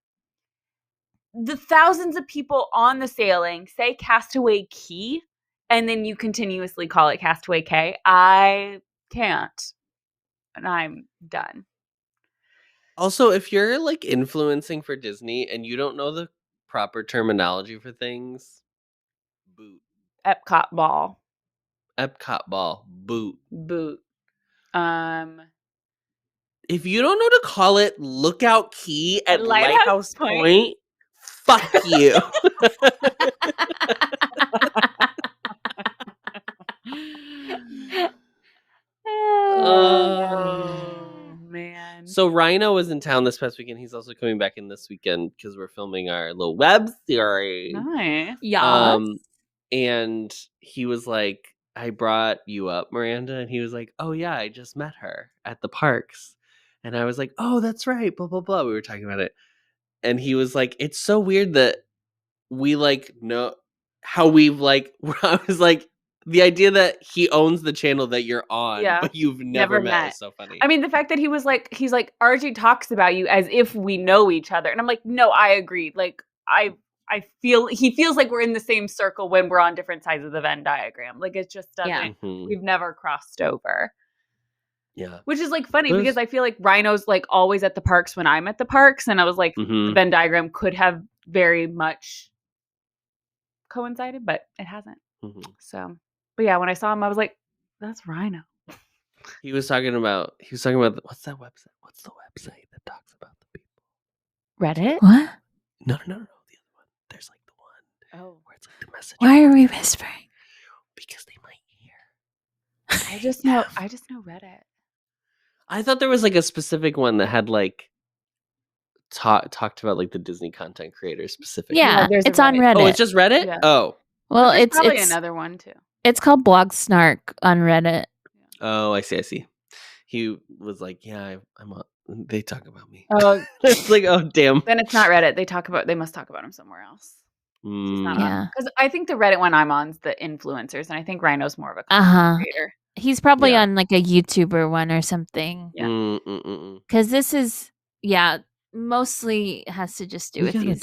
the thousands of people on the sailing say Castaway Key and then you continuously call it Castaway K? I can't. And I'm done. Also, if you're like influencing for Disney and you don't know the proper terminology for things, boot. Epcot ball. Epcot ball. Boot. If you don't know to call it Lookout Key at Lighthouse Point, fuck you. Oh, man. So Rhino was in town this past weekend. He's also coming back in this weekend because we're filming our little web series. Nice. Yeah. And he was like, I brought you up, Miranda. And he was like, oh, yeah, I just met her at the parks. And I was like, oh, that's right. Blah, blah, blah. We were talking about it. And he was like, it's so weird that we like know how we've like, I was like, the idea that he owns the channel that you're on, but you've never met is so funny. I mean, the fact that he's like, RJ talks about you as if we know each other. And I'm like, no, I agree. Like, he feels like we're in the same circle when we're on different sides of the Venn diagram. Like it just doesn't, we've never crossed over. Yeah. Which is like funny because I feel like Rhino's like always at the parks when I'm at the parks. And I was like, the Venn diagram could have very much coincided, but it hasn't. So, but yeah, when I saw him, I was like, that's Rhino. He was talking about what's that website? What's the website that talks about the people? Reddit? What? No. The other one. There's like the one where it's like the message. Why are we whispering? Because they might hear. I just know Reddit. I thought there was like a specific one that had like talked about like the Disney content creators specifically. Yeah, it's on Reddit. Oh, it's just Reddit? Yeah. Oh. Well, it's probably another one too. It's called Blog Snark on Reddit. Oh, I see. He was like, yeah, I'm on. They talk about me. Oh, it's like, oh, damn. Then it's not Reddit. They must talk about him somewhere else. Yeah. Because I think the Reddit one I'm on is the influencers, and I think Rhino's more of a content creator. He's probably Yeah. on like a YouTuber one or something. Yeah. Because this is mostly has to just do We with gotta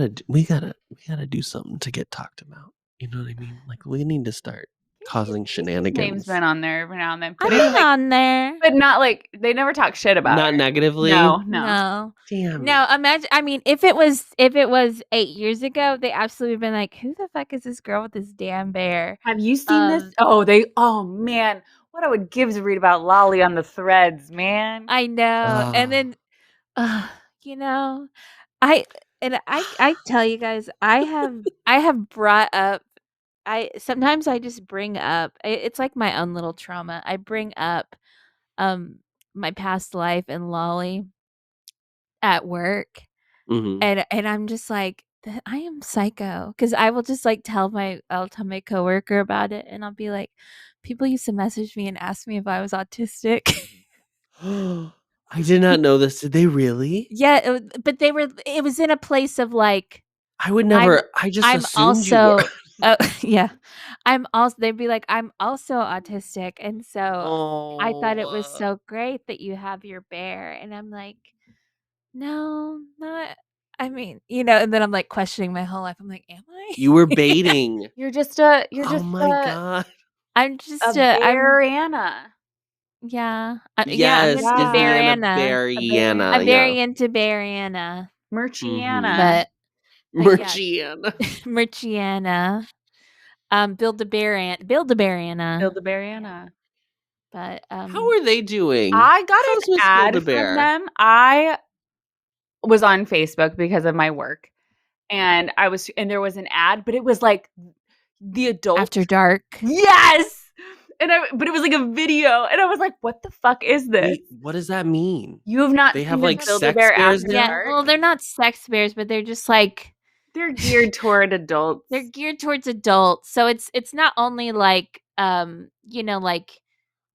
these. we gotta do something to get talked about. You know what I mean? Like we need to start causing Name's shenanigans. been on there every now and then. I've But been on there. but not like they never talk shit about Not her. negatively. No. Damn. No, it. imagine. I mean, if it was 8 years ago, they absolutely been like, "Who the fuck is this girl with this damn bear?" Have you seen this? Oh man, what I would give to read about Lolly on the threads, man. I know. And then, you know, I tell you guys, I have brought up. Sometimes I just bring up. It's like my own little trauma. I bring up, my past life and Lolly at work. Mhm. And I'm just like, I am psycho because I will just like I'll tell my coworker about it, and I'll be like, people used to message me and ask me if I was autistic. I did not know this. Did they really? Yeah, but it was in a place of like, I would never. I just I'm assumed you were. also, yeah, they'd be like, I'm also autistic, and so I thought it was Oh. so great that you have your bear, and I'm like, no, not. I mean, and then I'm like questioning my whole life. I'm like, am I? You were baiting. You're just a Oh my god. I'm just a bear Anna. yeah. I'm Yes, into Disney Bear and a Anna. Barriana. I'm Yeah. very into Bear Anna, Merchiana. but yeah, Merchiana. Merchiana. Build a Bear Anna. Build a Bear Anna. But How are they doing? I got How's an Miss ad Build-A-Bear? from them. I was on Facebook because of my work, and there was an ad, but it was like the adult After Dark. Yes. But it was like a video, and I was like, "What the fuck is this?" Wait, what does that mean? You have not They seen have, the like, Build-A-Bear sex bears After now? Dark? Well, they're not sex bears, but they're just like They're geared toward adults. they're geared towards adults. So it's not only like like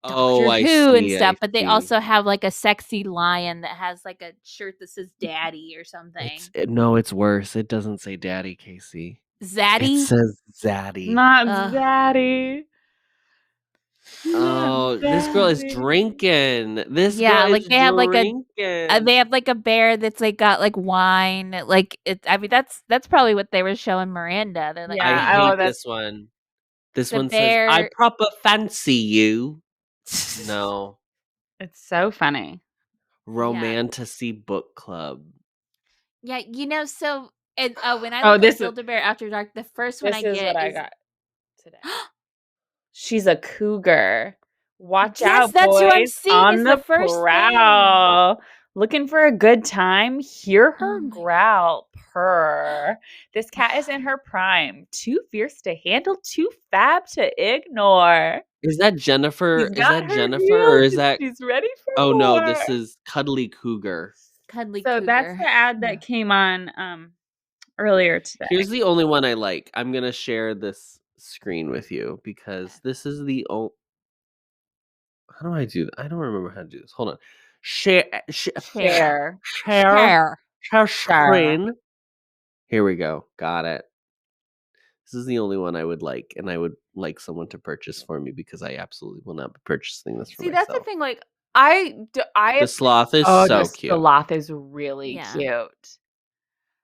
Oh, Doctor I Who and see, stuff, I but they see. also have like a sexy lion that has like a shirt that says daddy or something. No, it's worse. It doesn't say daddy, Casey. It Zaddy? says zaddy. Not Ugh. Zaddy. Oh, this girl is drinking. This girl Yeah, like is they have like drinking. they have like a bear that's like got like wine. Like I mean that's probably what they were showing Miranda. They're like, Yeah. I Oh, hate that's this one. This the one says, "I bear. proper fancy you." No. it's so funny. Romantasy book club. Yeah, so and when I Oh, look this at is Build-A-Bear After Dark, the first one I this is get what I is got today. She's a cougar. Watch Yes, out, that's who I'm boys, seeing on is the the first thing. prowl. Looking for a good time? Hear her Oh my growl, purr. This cat is in her prime. Too fierce to handle, too fab to ignore. Is that Jennifer? She's Is got that her Jennifer or heels is and that she's ready for Oh no, more. this is Cuddly Cougar. Cuddly So cougar. that's the ad that came on earlier today. Here's the only one I like. I'm going to share this screen with you because this is the How do I do that? I don't remember how to do this. Hold on. Share Share. screen. Here we go. Got it. This is the only one I would like, and I would like someone to purchase for me because I absolutely will not be purchasing this for See, myself. that's the thing. Like, I The sloth is oh, so the cute. sloth is really Yeah. cute.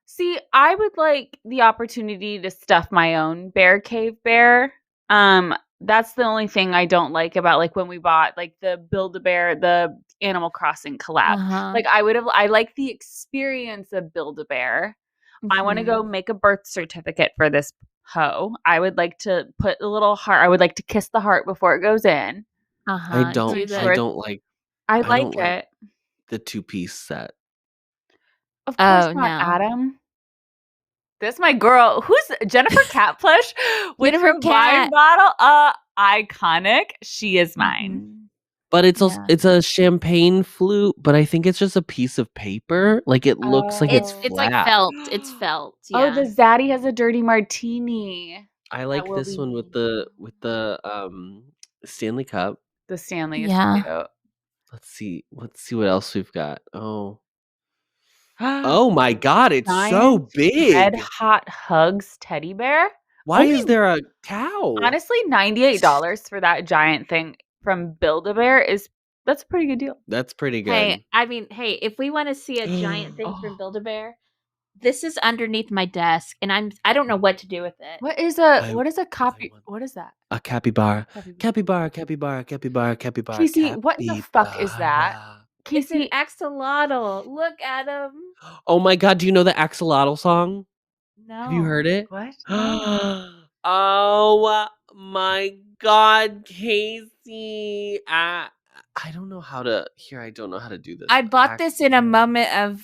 See, I would like the opportunity to stuff my own bear cave bear. That's the only thing I don't like about like when we bought like the Build-A-Bear, the Animal Crossing collab. Uh-huh. Like I like the experience of Build-A-Bear. I want to go make a birth certificate for this hoe. I would like to put a little heart. I would like to kiss the heart before it goes in. Uh-huh. I don't like I don't like like it. the 2-piece set. Of course Oh, not, no. Adam. This my girl. Who's Jennifer Cat plush with Jennifer her Cat. wine bottle? Iconic. She is mine. Mhm. But it's Yeah. it's a champagne flute, but I think it's just a piece of paper. Like it looks like it's It's like flat. felt. It's felt. Oh, Yeah. the Zaddy has a dirty martini. I like will this be one with the Stanley Cup. The Stanley Yeah. is cute. Let's see what else we've got. Oh my god, it's so Giant big. Red Hot Hugs teddy bear. Why Only- is there a cow? Honestly, $98 for that giant thing, from Build-A-Bear that's a pretty good deal. That's pretty good. Hey, I mean, if we want to see a giant thing from Build-A-Bear, this is underneath my desk, and I don't know what to do with it. What is I what is a copy? want- What is that? A capybara. Capybara. Capybara. Casey, what the fuck is that? It's an Casey, axolotl. Look at him. Oh my god, do you know the axolotl song? no. Have you heard it? What? No. Oh my god, Casey. I don't know how to I don't know how to do this. I bought this in a moment of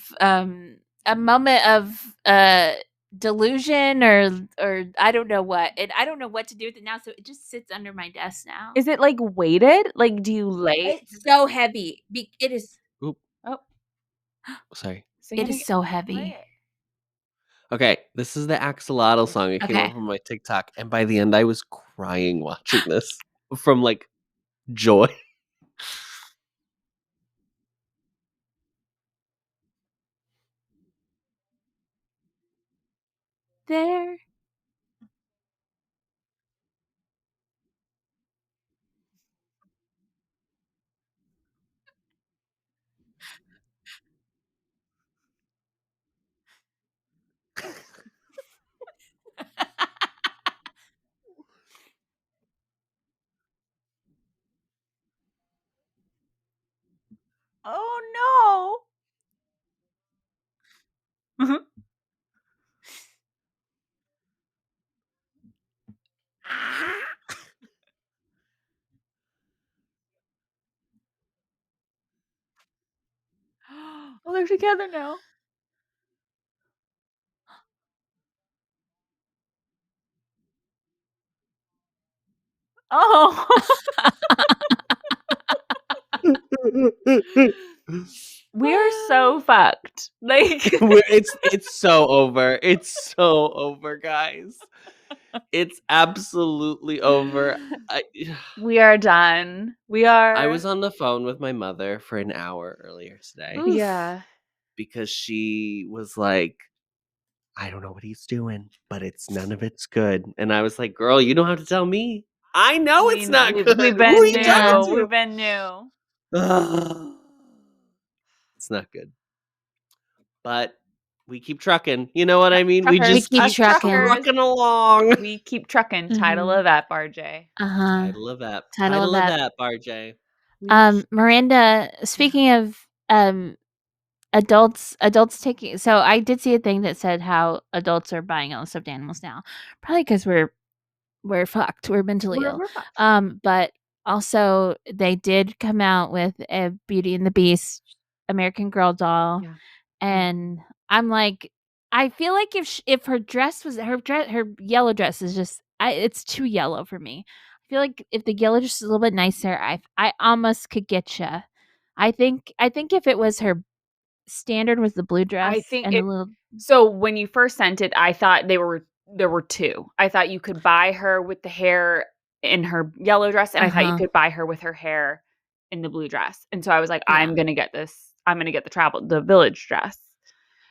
delusion or I don't know what. And I don't know what to do with it now, so it just sits under my desk now. Is it like weighted? Like, do you lay? It's so heavy. It is. Oop. Oh, Sorry. sing It is again. so Play heavy. it. Okay, this is the axolotl song. It came Okay. up from my TikTok, and by the end I was crying watching this from like joy. There. Oh no. Oh, they're together now. Oh. We are so fucked. Like It's so over. It's so over, guys. It's absolutely over. we are done. We are. I was on the phone with my mother for an hour earlier today Oof. Yeah. because she was like, I don't know what he's doing, but none of it's good. And I was like, girl, you don't have to tell me. I know it's not good. We've Who been are you new. talking We've to? been new. It's not good. But we keep trucking. You know what I mean? We Truckers. just We keep keep trucking. trucking along. We keep trucking. Title Mhm. of app, RJ. Title of that. Title of that, RJ. Miranda, speaking of adults taking, so I did see a thing that said how adults are buying all the stuffed animals now, probably because we're fucked, we're mentally ill. We're fucked. But also they did come out with a Beauty and the Beast American Girl doll, Yeah. and I'm like, I feel like if her dress was her yellow dress is just it's too yellow for me. I feel like if the yellow dress is a little bit nicer, I almost could get you. I think if it was her standard was the blue dress, I think and a little. So when you first sent it, I thought there were two. I thought you could buy her with the hair in her yellow dress, and I thought you Uh-huh. could buy her with her hair in the blue dress. And so I was like, Yeah. I'm gonna get this. I'm gonna get the village dress.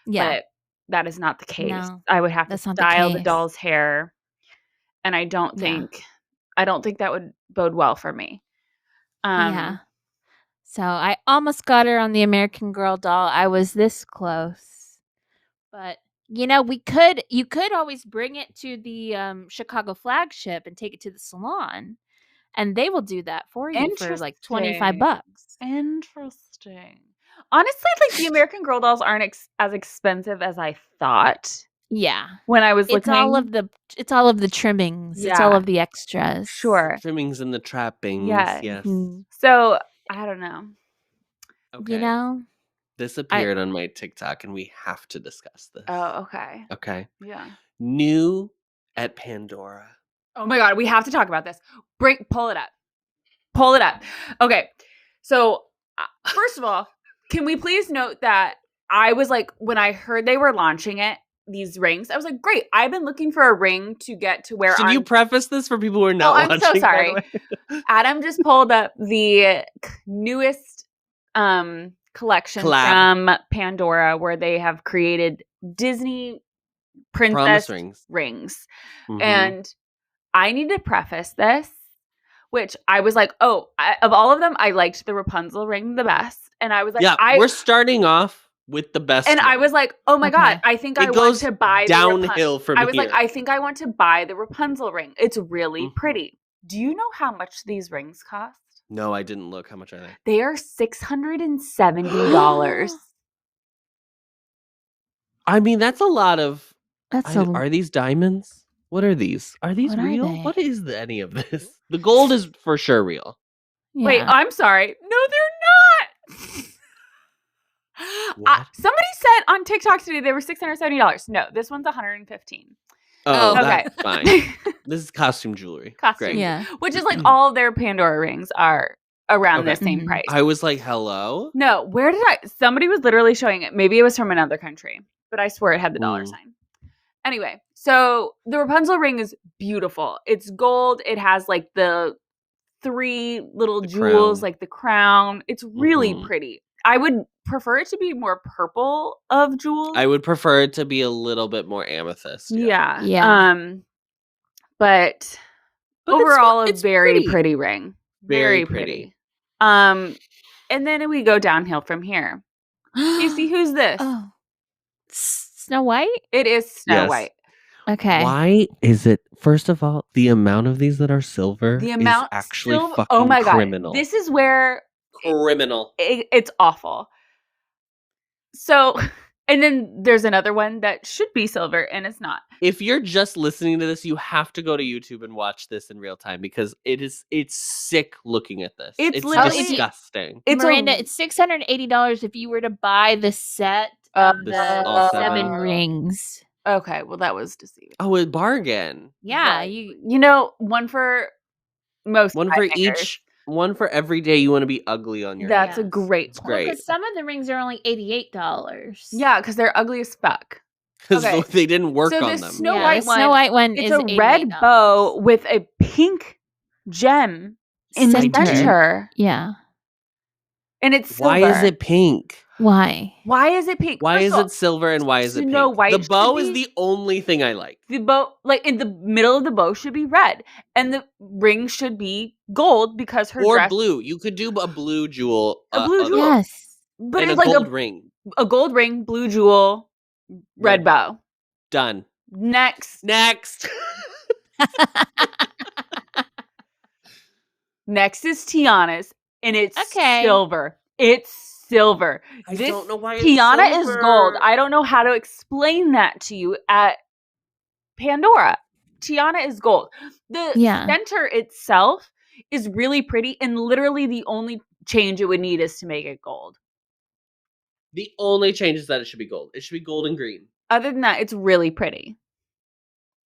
Yeah, But that is not the case. No, I would have to that's not the style the case. doll's hair, and I don't Yeah. think that would bode well for me. Yeah. So I almost got her on the American Girl doll. I was this close. But you could always bring it to the Chicago flagship and take it to the salon, and they will do that for you for like $25. Interesting. Honestly, like the American Girl dolls aren't as expensive as I thought Yeah. when I was It's looking. all of the trimmings. It's all Yeah. of the extras. Sure. Trimmings and the trappings. Yes. Yes. Mhm. So I don't know. Okay. This appeared on my TikTok, and we have to discuss this. Oh, okay. Okay. Yeah. New at Pandora. Oh my God, we have to talk about this. Pull it up. Pull it up. Okay. So, first of all, can we please note that I was like, when I heard they were launching these rings, I was like, great. I've been looking for a ring to get to wear. Should you preface this for people who are not I'm watching? so by the sorry. way? Adam just pulled up the newest collection Collab. from Pandora, where they have created Disney princess Promise rings. rings. Mhm. And I need to preface this which I was like, of all of them, I liked the Rapunzel ring the best. And I was like, we're starting off with the best and one. I was like, oh my God, I think I want to buy downhill from I was here. like, I think I want to buy the Rapunzel ring. It's really pretty. Do you know how much these rings cost? No, I didn't look. How much are they? They are $670. I mean, that's a lot of. That's Are these diamonds? What are these? Are these What are real? they? What is any of this? The gold is for sure real. yeah. Wait, I'm sorry. No, they're not. What? Somebody said on TikTok today they were $670. No, this one's $115. Oh, okay. That's fine. This is costume jewelry. Costume, yeah. which is like all of their Pandora rings are around the same price. I was like, hello? No, where did somebody was literally showing it. Maybe it was from another country, but I swear it had the dollar sign. Anyway, so the Rapunzel ring is beautiful. It's gold. It has like the 3 little jewels, like the crown. It's really pretty. I would prefer it to be more purple of jewels. I would prefer it to be a little bit more amethyst. Yeah. Yeah. But overall, it's a very pretty. pretty ring. Very Very pretty. And then we go downhill from here. Casey, who's this? Oh. Snow White? It is Snow White. Okay. Why is it, first of all, the amount of these that are silver is actually fucking oh my God. criminal. This is where criminal. It's awful. So, and then there's another one that should be silver and it's not. If you're just listening to this, you have to go to YouTube and watch this in real time because it's sick looking at this. It's literally disgusting. Miranda, it's $680 if you were to buy the set of the 7 rings. Okay, well that was deceiving. Oh, a bargain. Yeah, but, you know, one for most. One for each. One for every day you want to be ugly on your That's hands. a great It's point. great. Because some of the rings are only $88. Yeah, because they're ugly as fuck. Because they didn't work on them. So the Snow White one is a $88. red bow with a pink gem in the center. Yeah. And it's silver. Why is it pink? Why? Why is it pink? Why is it silver and why is it pink? Snow White the bow is the only thing I like. The bow, like in the middle of the bow, should be red, and the ring should be gold because her dress blue. You could do a blue jewel. A blue jewel, yes, but and it's a like gold ring. A gold ring, blue jewel, red bow. Done. Next. Next is Tiana's, and it's silver. It's silver. I don't know why it's Tiana silver. is gold. I don't know how to explain that to you at Pandora. Tiana is gold. The center itself is really pretty, and literally the only change it would need is to make it gold. The only change is that it should be gold. It should be gold and green. Other than that, it's really pretty.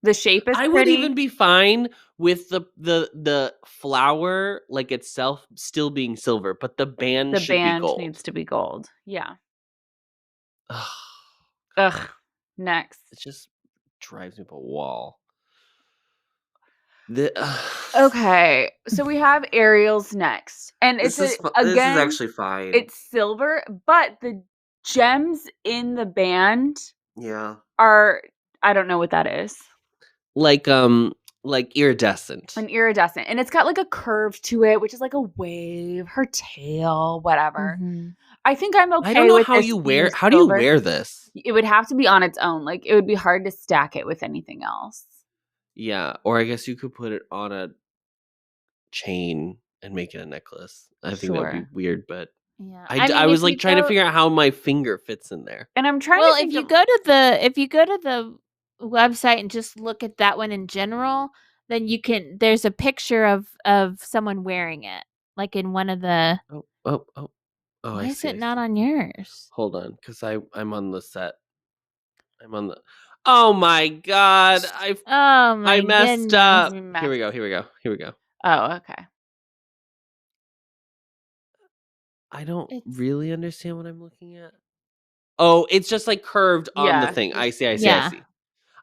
The shape is pretty. I would even be fine with the flower like itself still being silver, but the band should be gold. Needs to be gold. Yeah. Ugh. Next. It just drives me up a wall. Okay, so we have Ariel's next, and this is actually fine. It's silver, but the gems in the band, are I don't know what that is. Like iridescent. An iridescent, and it's got like a curve to it, which is like a wave, her tail, whatever. Mm-hmm. I think I'm okay. I don't know with how this you wear. How silver. do you wear this? It would have to be on its own. Like it would be hard to stack it with anything else. Yeah, or I guess you could put it on a chain and make it a necklace. I think that would be weird, but yeah. I was like trying to figure out how my finger fits in there. And I'm trying to think if you go to the website and just look at that one in general, then there's a picture of someone wearing it, like in one of the why is it not on yours? Hold on, because I'm on the set. I'm on the oh my god, I messed up. Here we go. Oh, okay. I don't really understand what I'm looking at. Oh, it's just like curved on the thing. I see.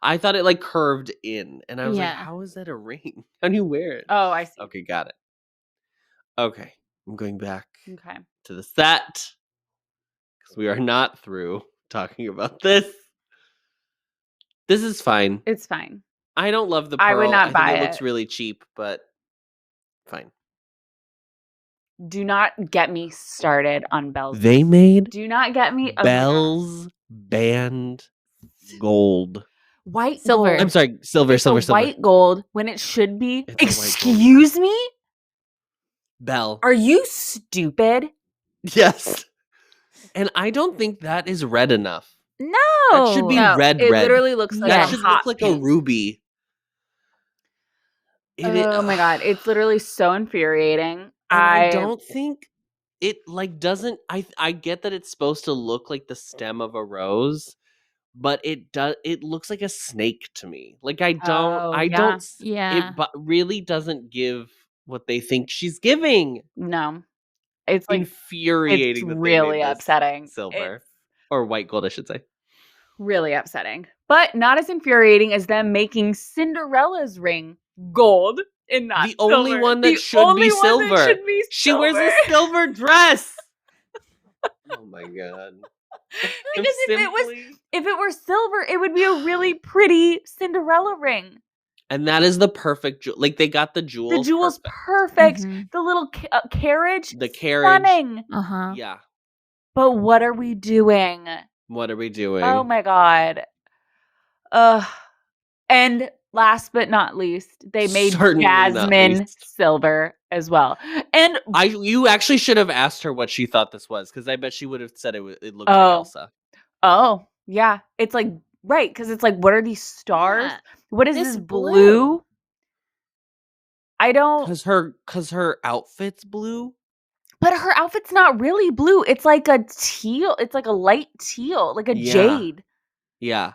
I thought it like curved in, and I was like, how is that a ring? How do you wear it? Oh, I see. Okay, got it. Okay, I'm going back to the set because we are not through talking about this. This is fine. It's fine. I don't love the pearl. I would not buy think it. It looks really cheap, but fine. Do not get me started on bells. They made Do not get me. Oh my God. bells band gold. White Silver. gold. I'm sorry, silver, It's silver, a silver. white gold when it should be. It's a white gold. Excuse me? Bell. Are you stupid? Yes. And I don't think that is red enough. No. That should be red. It literally looks like That a should hot look like pink. a ruby. Oh my God. It's literally so infuriating. And I don't think it doesn't. I get that it's supposed to look like the stem of a rose, but it looks like a snake to me. Like I don't. Yeah. It really doesn't give what they think she's giving. No. It's like Infuriating. it's that really they made this upsetting. Silver or white gold, I should say. Really upsetting. But not as infuriating as them making Cinderella's ring gold and not The only silver. one that The should only be one silver. that should be She wears a silver. silver dress. Oh my God. Because if it were silver, it would be a really pretty Cinderella ring. And that is the perfect jewel. Like they got the jewels. The jewel's perfect. perfect. The little carriage. The carriage. Stunning. Uh-huh. Yeah. But what are we doing? What are we doing? Oh my God. And last but not least, they made Certainly not Jasmine least. silver as well. And you actually should have asked her what she thought this was, because I bet she would have said it looked like Elsa. Oh, yeah. It's like, right, because it's like, what are these stars? Yeah. What is This this blue? I don't. Because her outfit's blue. But her outfit's not really blue. It's like a teal. It's like a light teal, like a jade. Yeah.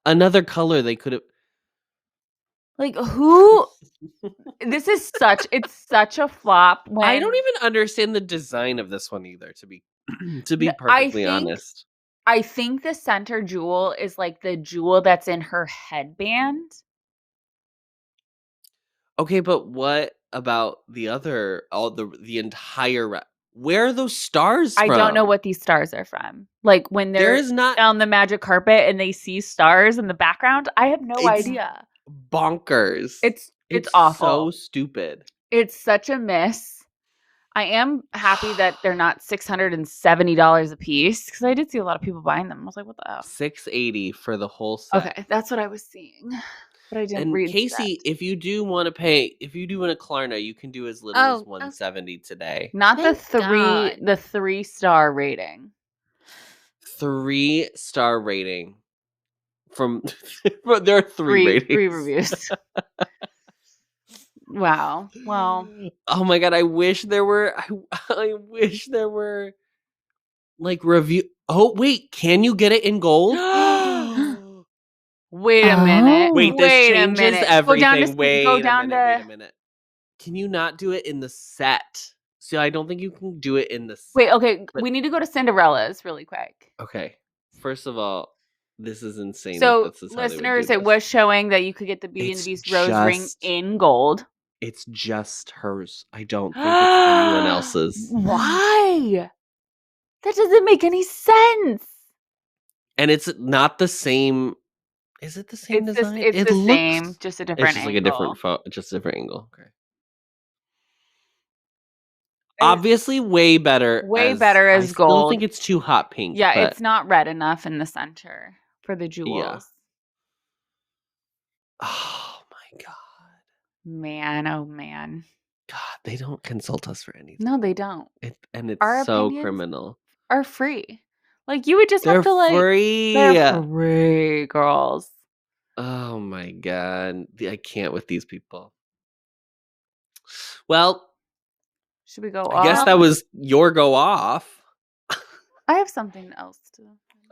Another color they could have. Like who? This is it's such a flop. When I don't even understand the design of this one either, to be perfectly honest. I think the center jewel is like the jewel that's in her headband. Okay, but what about the other, the entire, where are those stars from? I don't know what these stars are from. Like when they're on the magic carpet and they see stars in the background, I have no idea. Bonkers. It's awful. So stupid. It's such a miss. I am happy that they're not $670 a piece, because I did see a lot of people buying them. I was like, what the hell? $680 for the whole set. Okay, that's what I was seeing. But I didn't read Casey, if you do want to pay, if you do want a Klarna, you can do as little as $170 today. Not the 3-star rating. 3-star rating. From there are 3 ratings. 3 reviews. Wow. Well. Oh my God, I wish there were I wish there were like review. Oh wait, can you get it in gold? Wait a minute. Wait, this changes everything. Wait a minute. Can you not do it in the set? See, I don't think you can do it in the set. Wait, okay. We need to go to Cinderella's really quick. Okay. First of all, this is insane. So, listeners, it was showing that you could get the Beauty and the Beast rose ring in gold. It's just hers. I don't think it's anyone else's. Why? That doesn't make any sense. And it's not the same. Is it the same design? It's the same, just a different angle. It's just like a different just a different angle. Okay. Obviously, way better. Better as gold. I still think it's too hot pink. Yeah, it's not red enough in the center for the jewels. Yeah. Oh my God. Man, oh man. God, they don't consult us for anything. No, they don't. And it's Our so criminal. Are free. Like you would just have to free. They're free, girls. Oh my God. I can't with these people. Well, should we go off? I guess that was your go off. I have something else to.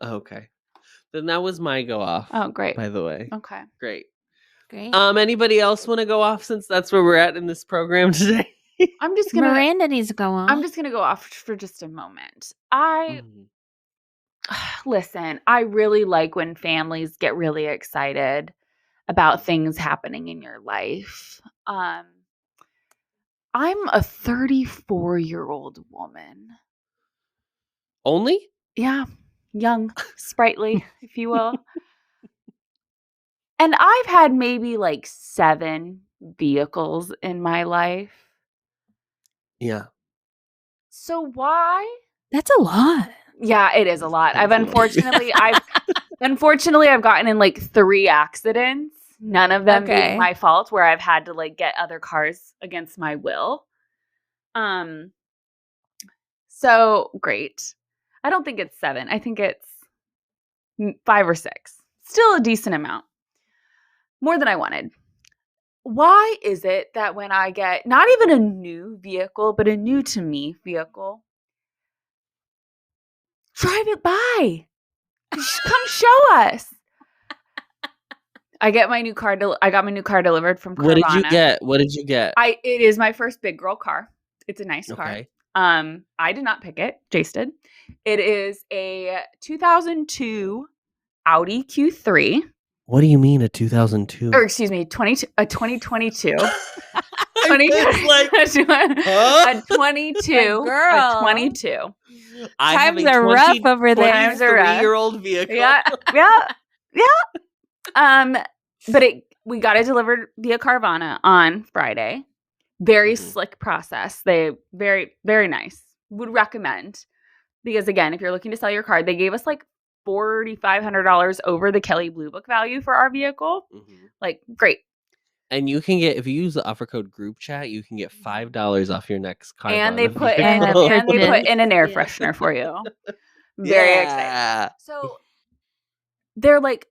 Okay. Then that was my go off. Oh, great. By the way. Okay. Great. Great. Anybody else want to go off, since that's where we're at in this program today? I'm just gonna. Miranda needs to go on. I'm just gonna go off for just a moment. Listen, I really like when families get really excited about things happening in your life. I'm a 34-year-old woman. Only? Yeah. Young, sprightly, if you will. And I've had maybe like 7 vehicles in my life. Yeah. So why? That's a lot. Yeah, it is a lot. That is a lot. Unfortunately I've gotten in like 3 accidents, none of them Okay. being my fault, where I've had to like get other cars against my will. So great. I don't think it's 7. I think it's 5 or 6. Still a decent amount. More than I wanted. Why is it that when I get not even a new vehicle, but a new to me vehicle, drive it by. Come show us. I got my new car delivered from Carvana. What did you get? What did you get? It is my first big girl car. It's a nice car. Okay. I did not pick it. Jace did. It is a 2002 Audi Q3. What do you mean a 2002? Or excuse me, a 2022. It's like, huh? A 22. Girl. A 22. I have Times a are rough over there. Times are rough. 23-year-old vehicle. Yeah. But we got it delivered via Carvana on Friday. Very slick process. They very, very nice. Would recommend. Because again, if you're looking to sell your car, they gave us like $4,500 over the Kelley Blue Book value for our vehicle. Like, great. And you can get, if you use the offer code group chat, you can get $5 off your next car. And they put in an air freshener for you. Very excited. So they're like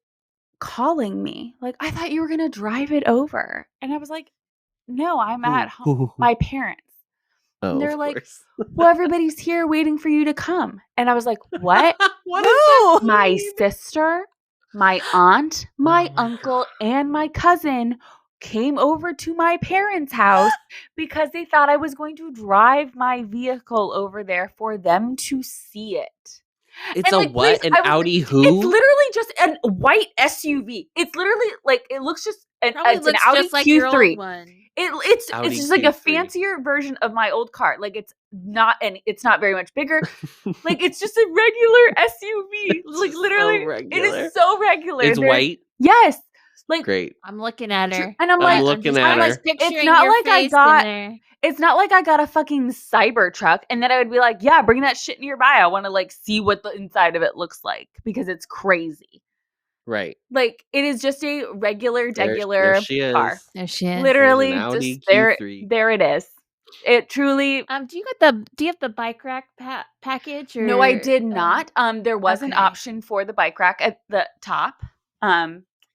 calling me, like, I thought you were gonna drive it over, and I was like, no, I'm at home. My parents. Oh, and they're like, well, everybody's here waiting for you to come, and I was like, what? What is that? My sister, my aunt, my uncle, and my cousin came over to my parents' house because they thought I was going to drive my vehicle over there for them to see it. It's and what? An Audi who? It's literally just a white SUV. It's literally like, it looks just it's an Audi just like Q3. your old one. It's just like Q3. a fancier version of my old car. Like, it's not very much bigger. Like, it's just a regular SUV. Like, literally, so it is so regular. It's white? Yes. Like, great. I'm looking at her. And I'm like, looking at her. It's not like I got a fucking Cybertruck and then I would be like, yeah, bring that shit nearby. I want to like see what the inside of it looks like because it's crazy. Right. Like, it is just a regular there she car. is. There she is. Literally, Audi just Q3. there it is. It truly. Do you have the bike rack package? Or? No, I did not. There was an option for the bike rack at the top.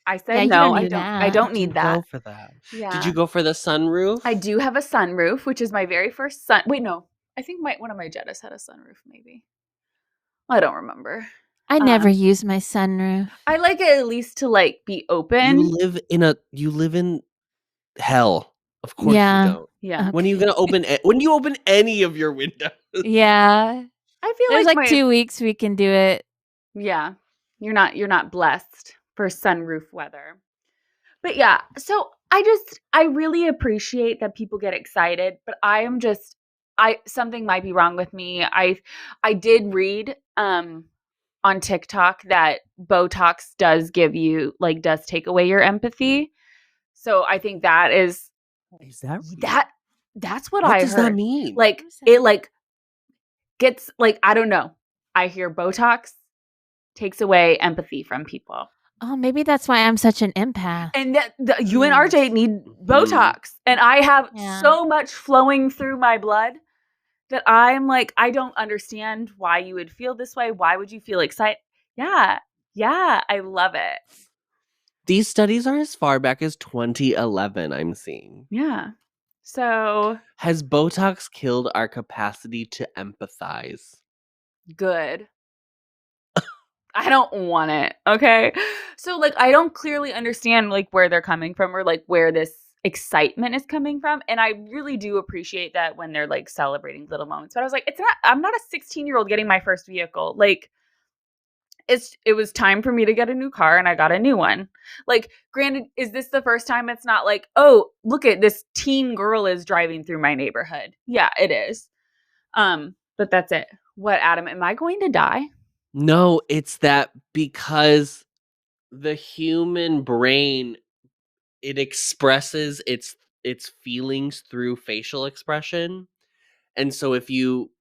I said no. I don't need that. Go for that. Yeah. Did you go for the sunroof? I do have a sunroof, which is my very first sun. Wait, no. I think one of my Jettas had a sunroof. Maybe. I don't remember. I never use my sunroof. I like it at least to like be open. You live in hell. Of course you don't. Yeah. Okay. When are you gonna open? When do you open any of your windows? Yeah. I feel there's like 2 weeks we can do it. Yeah. You're not blessed for sunroof weather. But yeah, so I really appreciate that people get excited, but something might be wrong with me. I did read on TikTok that Botox does take away your empathy. So I think that is that's what I heard. What does that mean? Like, it like gets like, I don't know. I hear Botox takes away empathy from people. Oh, maybe that's why I'm such an empath. And that you and RJ need Botox. And I have so much flowing through my blood that I'm like, I don't understand why you would feel this way. Why would you feel excited? Yeah, I love it. These studies are as far back as 2011, I'm seeing. Yeah. So. Has Botox killed our capacity to empathize? Good. I don't want it. Okay. So like, I don't clearly understand like where they're coming from or like where this excitement is coming from. And I really do appreciate that when they're like celebrating little moments. But I was like, I'm not a 16-year-old getting my first vehicle. Like, it was time for me to get a new car and I got a new one. Like, granted, is this the first time it's not like, oh, look at this teen girl is driving through my neighborhood. Yeah, it is. But that's it. What, Adam, am I going to die? No, it's that because the human brain, it expresses its feelings through facial expression. And so if you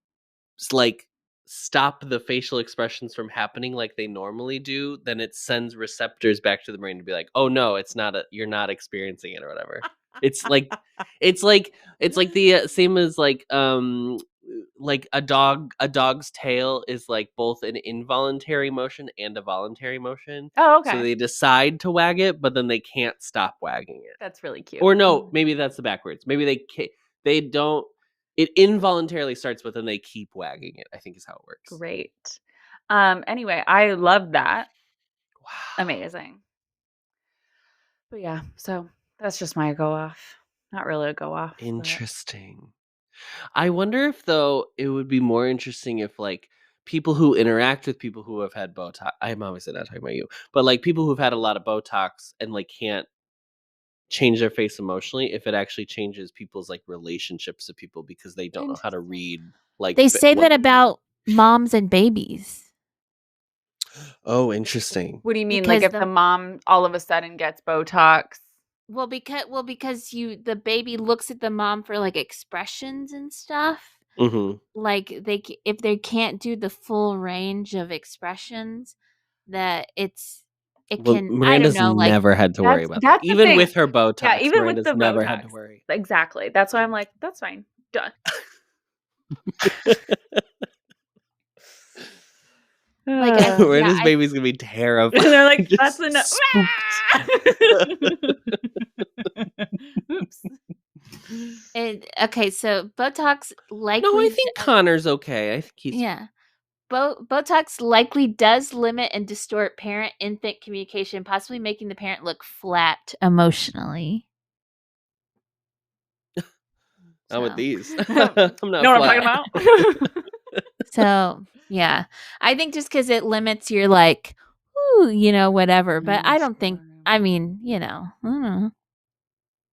like stop the facial expressions from happening like they normally do, then it sends receptors back to the brain to be like, oh no, it's not you're not experiencing it or whatever. It's like the same as like a dog's tail is like both an involuntary motion and a voluntary motion. Oh, okay. So they decide to wag it, but then they can't stop wagging it. That's really cute. Or no, maybe that's the backwards. Maybe they don't. It involuntarily starts, but then they keep wagging it, I think is how it works. Great. Anyway, I love that. Wow. Amazing. But yeah, so that's just my go off. Not really a go off. Interesting. I wonder if though it would be more interesting if like people who interact with people who have had Botox. I'm obviously not talking about you, but like people who've had a lot of Botox and like can't change their face emotionally, if it actually changes people's like relationships to people because they don't know how to read. Like They say that about moms and babies. Oh, interesting. What do you mean? Like if the mom all of a sudden gets Botox? Well, because the baby looks at the mom for like expressions and stuff. Mm-hmm. Like if they can't do the full range of expressions, that Miranda's never had to worry about that. Even with her Botox, yeah, even Miranda's with the never Botox. had to worry. Exactly. That's why I'm like, that's fine. Done. Miranda's baby's gonna be terrified. They're like, that's enough. Oops. Okay, so Botox likely. No, I think Connor's okay. I think he's Botox likely does limit and distort parent-infant communication, possibly making the parent look flat emotionally. Not with these. I'm not know what I'm talking about? So, yeah. I think just because it limits your like, ooh, whatever. But I don't think, I mean, I don't know.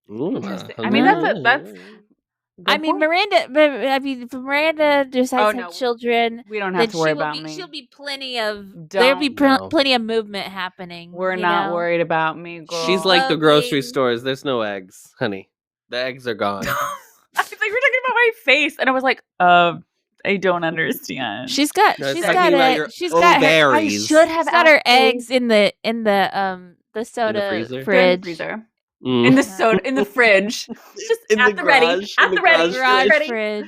Interesting. I mean, that's I mean, if Miranda decides to have children, we don't have to worry about me. She'll be there'll be plenty of movement happening. We're not worried about me, girl. She's like the grocery stores. There's no eggs, honey. The eggs are gone. I was like, we're talking about my face, and I was like, I don't understand. She's got ovaries. I should have got her eggs in the soda fridge. Freezer. In the soda, in the fridge, just in at the ready, garage fridge.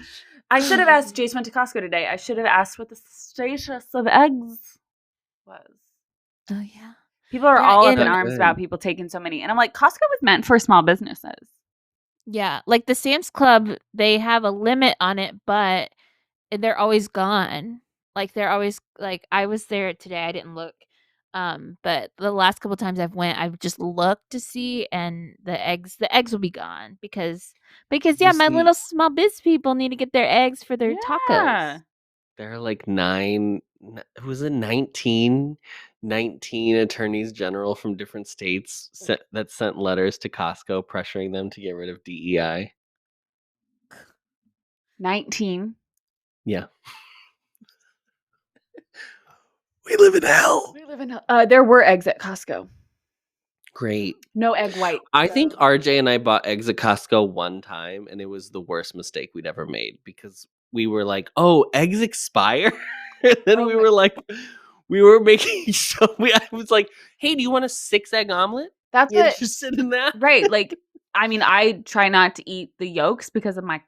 I should have asked. Jace went to Costco today. I should have asked what the status of eggs was. Oh yeah, people are all up in arms about people taking so many, and I'm like, Costco was meant for small businesses. Yeah, like the Sam's Club, they have a limit on it, but they're always gone. Like they're always like I was there today. I didn't look. But the last couple times I've just looked to see, and the eggs will be gone because my little small biz people need to get their eggs for their tacos. There are like 19 attorneys general from different states that sent letters to Costco pressuring them to get rid of DEI. 19. Yeah. We live in hell. There were eggs at Costco. Great. No egg white. I think RJ and I bought eggs at Costco one time, and it was the worst mistake we'd ever made because we were like, "Oh, eggs expire," and then we were making I was like, "Hey, do you want a 6-egg omelet? That's you interested in that?" Right. Like, I mean, I try not to eat the yolks because of my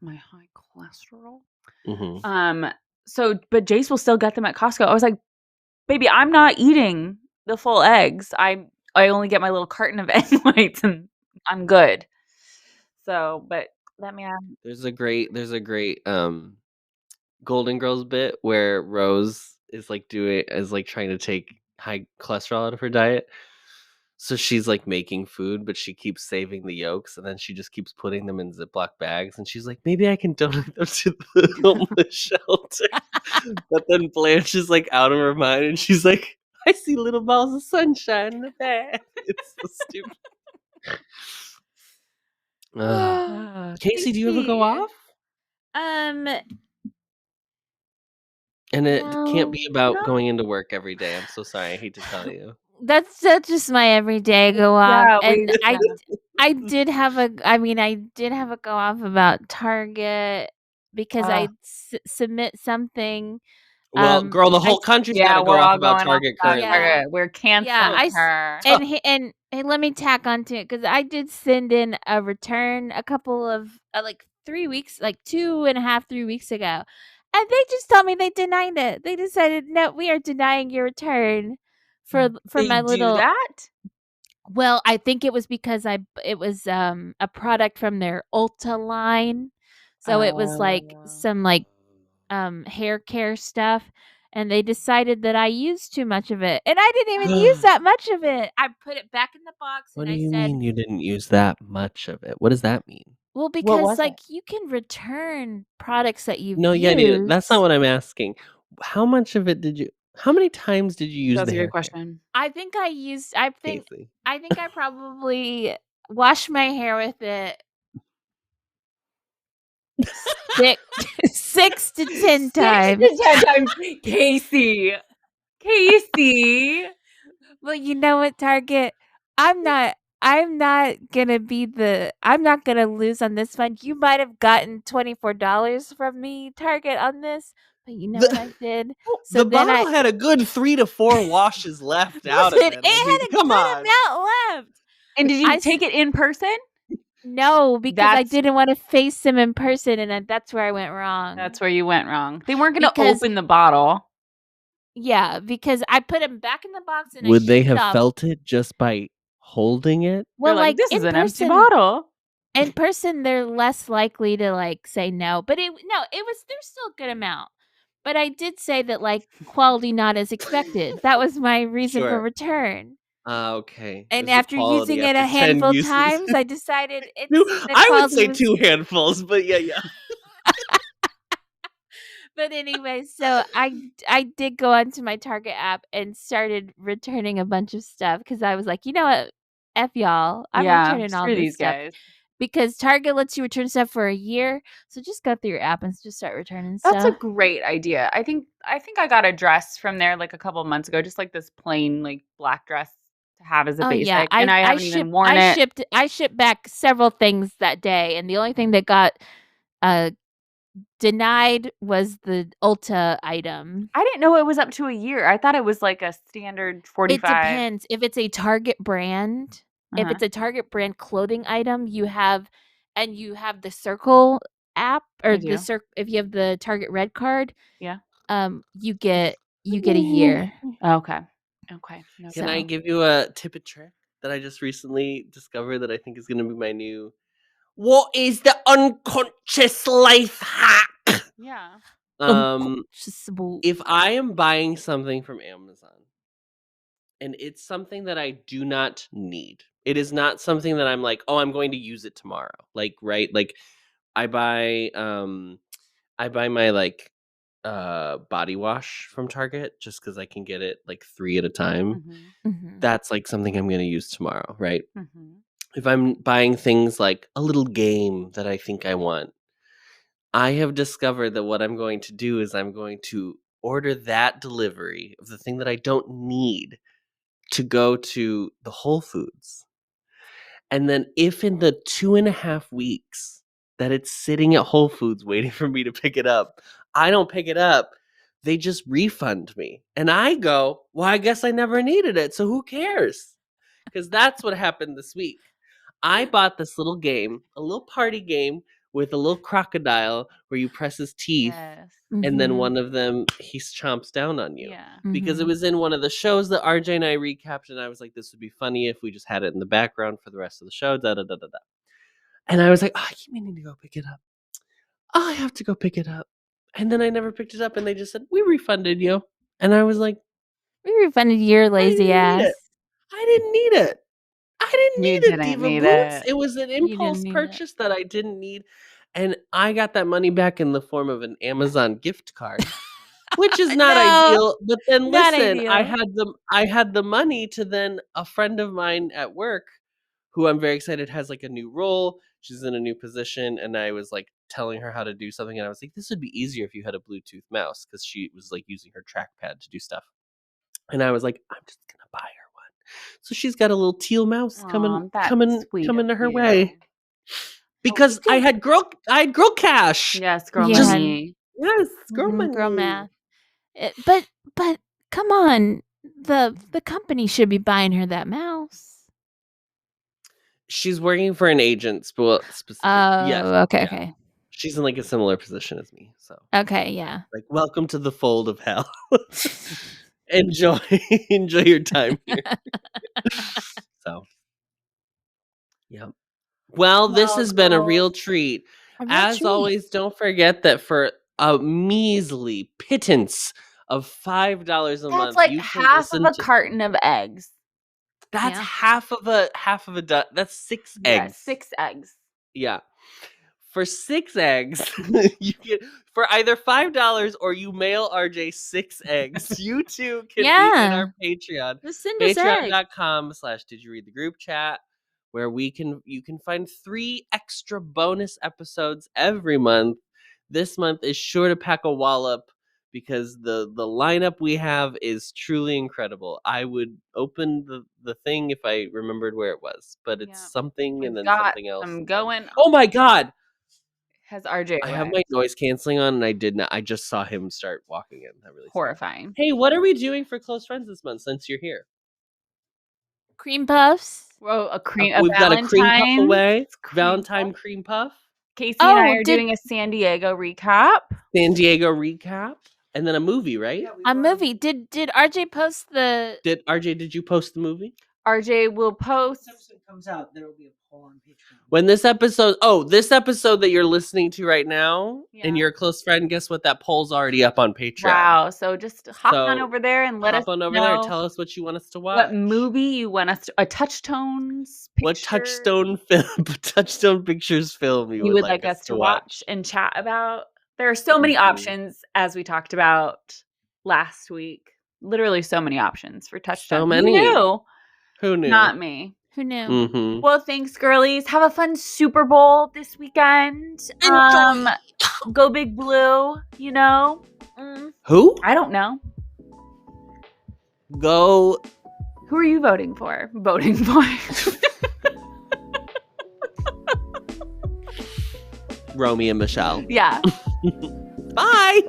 high cholesterol. Mm-hmm. So, but Jace will still get them at Costco. I was like, baby, I'm not eating the full eggs. I only get my little carton of egg whites, and I'm good. So, but let me. There's a great Golden Girls bit where Rose is like trying to take high cholesterol out of her diet. So she's like making food, but she keeps saving the yolks, and then she just keeps putting them in Ziploc bags. And she's like, maybe I can donate them to the homeless shelter. But then Blanche is like out of her mind, and she's like, I see little balls of sunshine in the bag. It's so stupid. Casey, do you ever go off? And it can't be about going into work every day. I'm so sorry. I hate to tell you. That's just my everyday go off. And I did have a go off about Target because I submit something. Well, girl, the whole I country's Yeah, got to go we're off all about going off Target about currently. Target. We're canceling her. and let me tack onto it because I did send in a return a couple of like 3 weeks, like 2.5, 3 weeks ago, and they just told me they denied it. They decided, no, we are denying your return for They my do little. that? Well, I think it was because it was a product from their Ulta line. So it was like some like hair care stuff, and they decided that I used too much of it. And I didn't even use that much of it. I put it back in the box What and do I you said, mean you didn't use that much of it? What does that mean? well, What because was like it? you can return products that you've No, yeah, used. that's not what I'm asking. How much of it did you how many times did you use That's the a hair good care? question. I think I used Casey. I think I probably washed my hair with it 6 to 10 times. 6 to 10 times. Casey. Well, you know what, Target? I'm not gonna lose on this one. You might have gotten $24 from me, Target, on this, but you know what I did? So The then bottle had a good 3 to 4 washes left out of listen, it. it I mean, had a come good on. amount left. And did you I take it in person? No, because I That's didn't want to face them in person, and that's where I went wrong. that's where you went wrong. They weren't going to Because open the bottle. yeah, because I put them back in the box and I Would they shipped have off. felt it just by holding it? They're Well, like, like this is in an empty person, bottle. in person they're less likely to like say no, but there's still a good amount. But I did say that like quality not as expected. That was my reason for Sure. return. Okay. It And was the after using quality it a after 10 handful of uses. times, I decided the I would quality say was 2 handfuls, but yeah. But anyway, so I did go onto my Target app and started returning a bunch of stuff because I was like, you know what, F y'all, I'm Yeah, returning all screw this these stuff guys. because Target lets you return stuff for a year. So just go through your app and just start returning That's stuff. a great idea. I think I got a dress from there like a couple of months ago, just like this plain like black dress to have as a Oh basic, yeah, and I haven't even worn it. I shipped back several things that day, and the only thing that got uh denied was the Ulta item. I didn't know it was up to a year. I thought it was like a standard 45. It depends. If it's a Target brand, if it's a Target brand clothing item, you have the Circle app or I do. if you have the Target Red card, Yeah. you get a year. Okay. Okay. No, Can I So give you a tip and trick that I just recently discovered that I think is going to be my new what is the unconscious life hack? yeah. unconscionable. If I am buying something from Amazon and it's something that I do not need, it is not something that I'm like, oh, I'm going to use it tomorrow. Like, right? Like I buy my like body wash from Target just because I can get it like 3 at a time. Mm-hmm. Mhm. That's like something I'm going to use tomorrow, right? Mm-hmm. If I'm buying things like a little game that I think I want, I have discovered that what I'm going to do is I'm going to order that delivery of the thing that I don't need to go to the Whole Foods. And then if in the 2.5 weeks that it's sitting at Whole Foods waiting for me to pick it up, I don't pick it up, they just refund me. And I go, well, I guess I never needed it, so who cares? Because that's what happened this week. I bought this little game, a little party game with a little crocodile where you press his teeth Yes. and then Mhm. one of them he chomps down on you. Yeah. Because it Mhm. was in one of the shows that RJ and I recapped, and I was like, this would be funny if we just had it in the background for the rest of the show. Da da da da da. And I was like, oh, I keep meaning to go pick it up. Oh, I have to go pick it up. And then I never picked it up, and they just said, we refunded you. And I was like, We refunded your I lazy didn't need ass. it. I didn't need it. I didn't You need a didn't Diva need Boots. it. It was an You didn't impulse need it. purchase that I didn't need. And I got that money back in the form of an Amazon gift card, which is not No, ideal. But then not listen, I ideal. had the money to then a friend of mine at work who I'm very excited has like a new role. She's in a new position, and I was like telling her how to do something, and I was like, this would be easier if you had a Bluetooth mouse because she was like using her trackpad to do stuff. And I was like, I'm just gonna buy her one. So she's got a little teal mouse Aw, that's sweet of coming to her you. way. because I had girl cash. Yes, girl Yeah. money. Yes, girl Mhm, money. girl math. But come on, the company should be buying her that mouse. She's working for an agent. Specific. Yes. Oh, okay, Yeah. okay, She's in like a similar position as me. So okay, yeah. like, welcome to the fold of hell. enjoy your time here. So, yeah. Well, this has been a real treat. A real As treat. always, don't forget that for a measly pittance of $5 a That's month, like you can half of listen a to. carton of eggs. That's Yeah. half of a that's 6 Yeah, eggs. 6 eggs. Yeah. For 6 eggs, you get for either $5 or you mail RJ 6 eggs. You too can be in our Patreon. Just send us eggs. Patreon.com/Did You Read the Group Chat, where you can find 3 extra bonus episodes every month. This month is sure to pack a wallop because the lineup we have is truly incredible. I would open the thing if I remembered where it was, but it's Yeah. something We've and then got something else. some going. Oh my god! Has RJ I have arrived? my noise canceling on, and I did not. I just saw him start walking in. That really scared me. Horrifying. Hey, what are we doing for close friends this month since you're here? Cream puffs. Whoa, We've got a cream puff Valentine's away. cream Valentine puff. cream puff. Casey and I Oh, are doing a San Diego recap. San Diego recap, and then a movie, right? A movie. Did RJ post the? Did you post the movie? RJ will post. This episode comes out, there will be a poll on Patreon. When this episode that you're listening to right now, and you're a close friend, guess what? That poll's already up on Patreon. Wow. So just hop on over there and let us Hop on over know there. Tell us what you want us to watch. what movie you want us to. A Touchstones picture What Touchstone Pictures film you would like us to watch and chat about. There are so many options, as we talked about last week. Literally so many options for Touchstone. So many. Who knew? Not me. Who knew? Mm-hmm. Well, thanks, girlies. Have a fun Super Bowl this weekend. Go Big Blue, you know. Who? I don't know. Go. Who are you voting for? Voting for? Romy and Michelle. Yeah. Bye.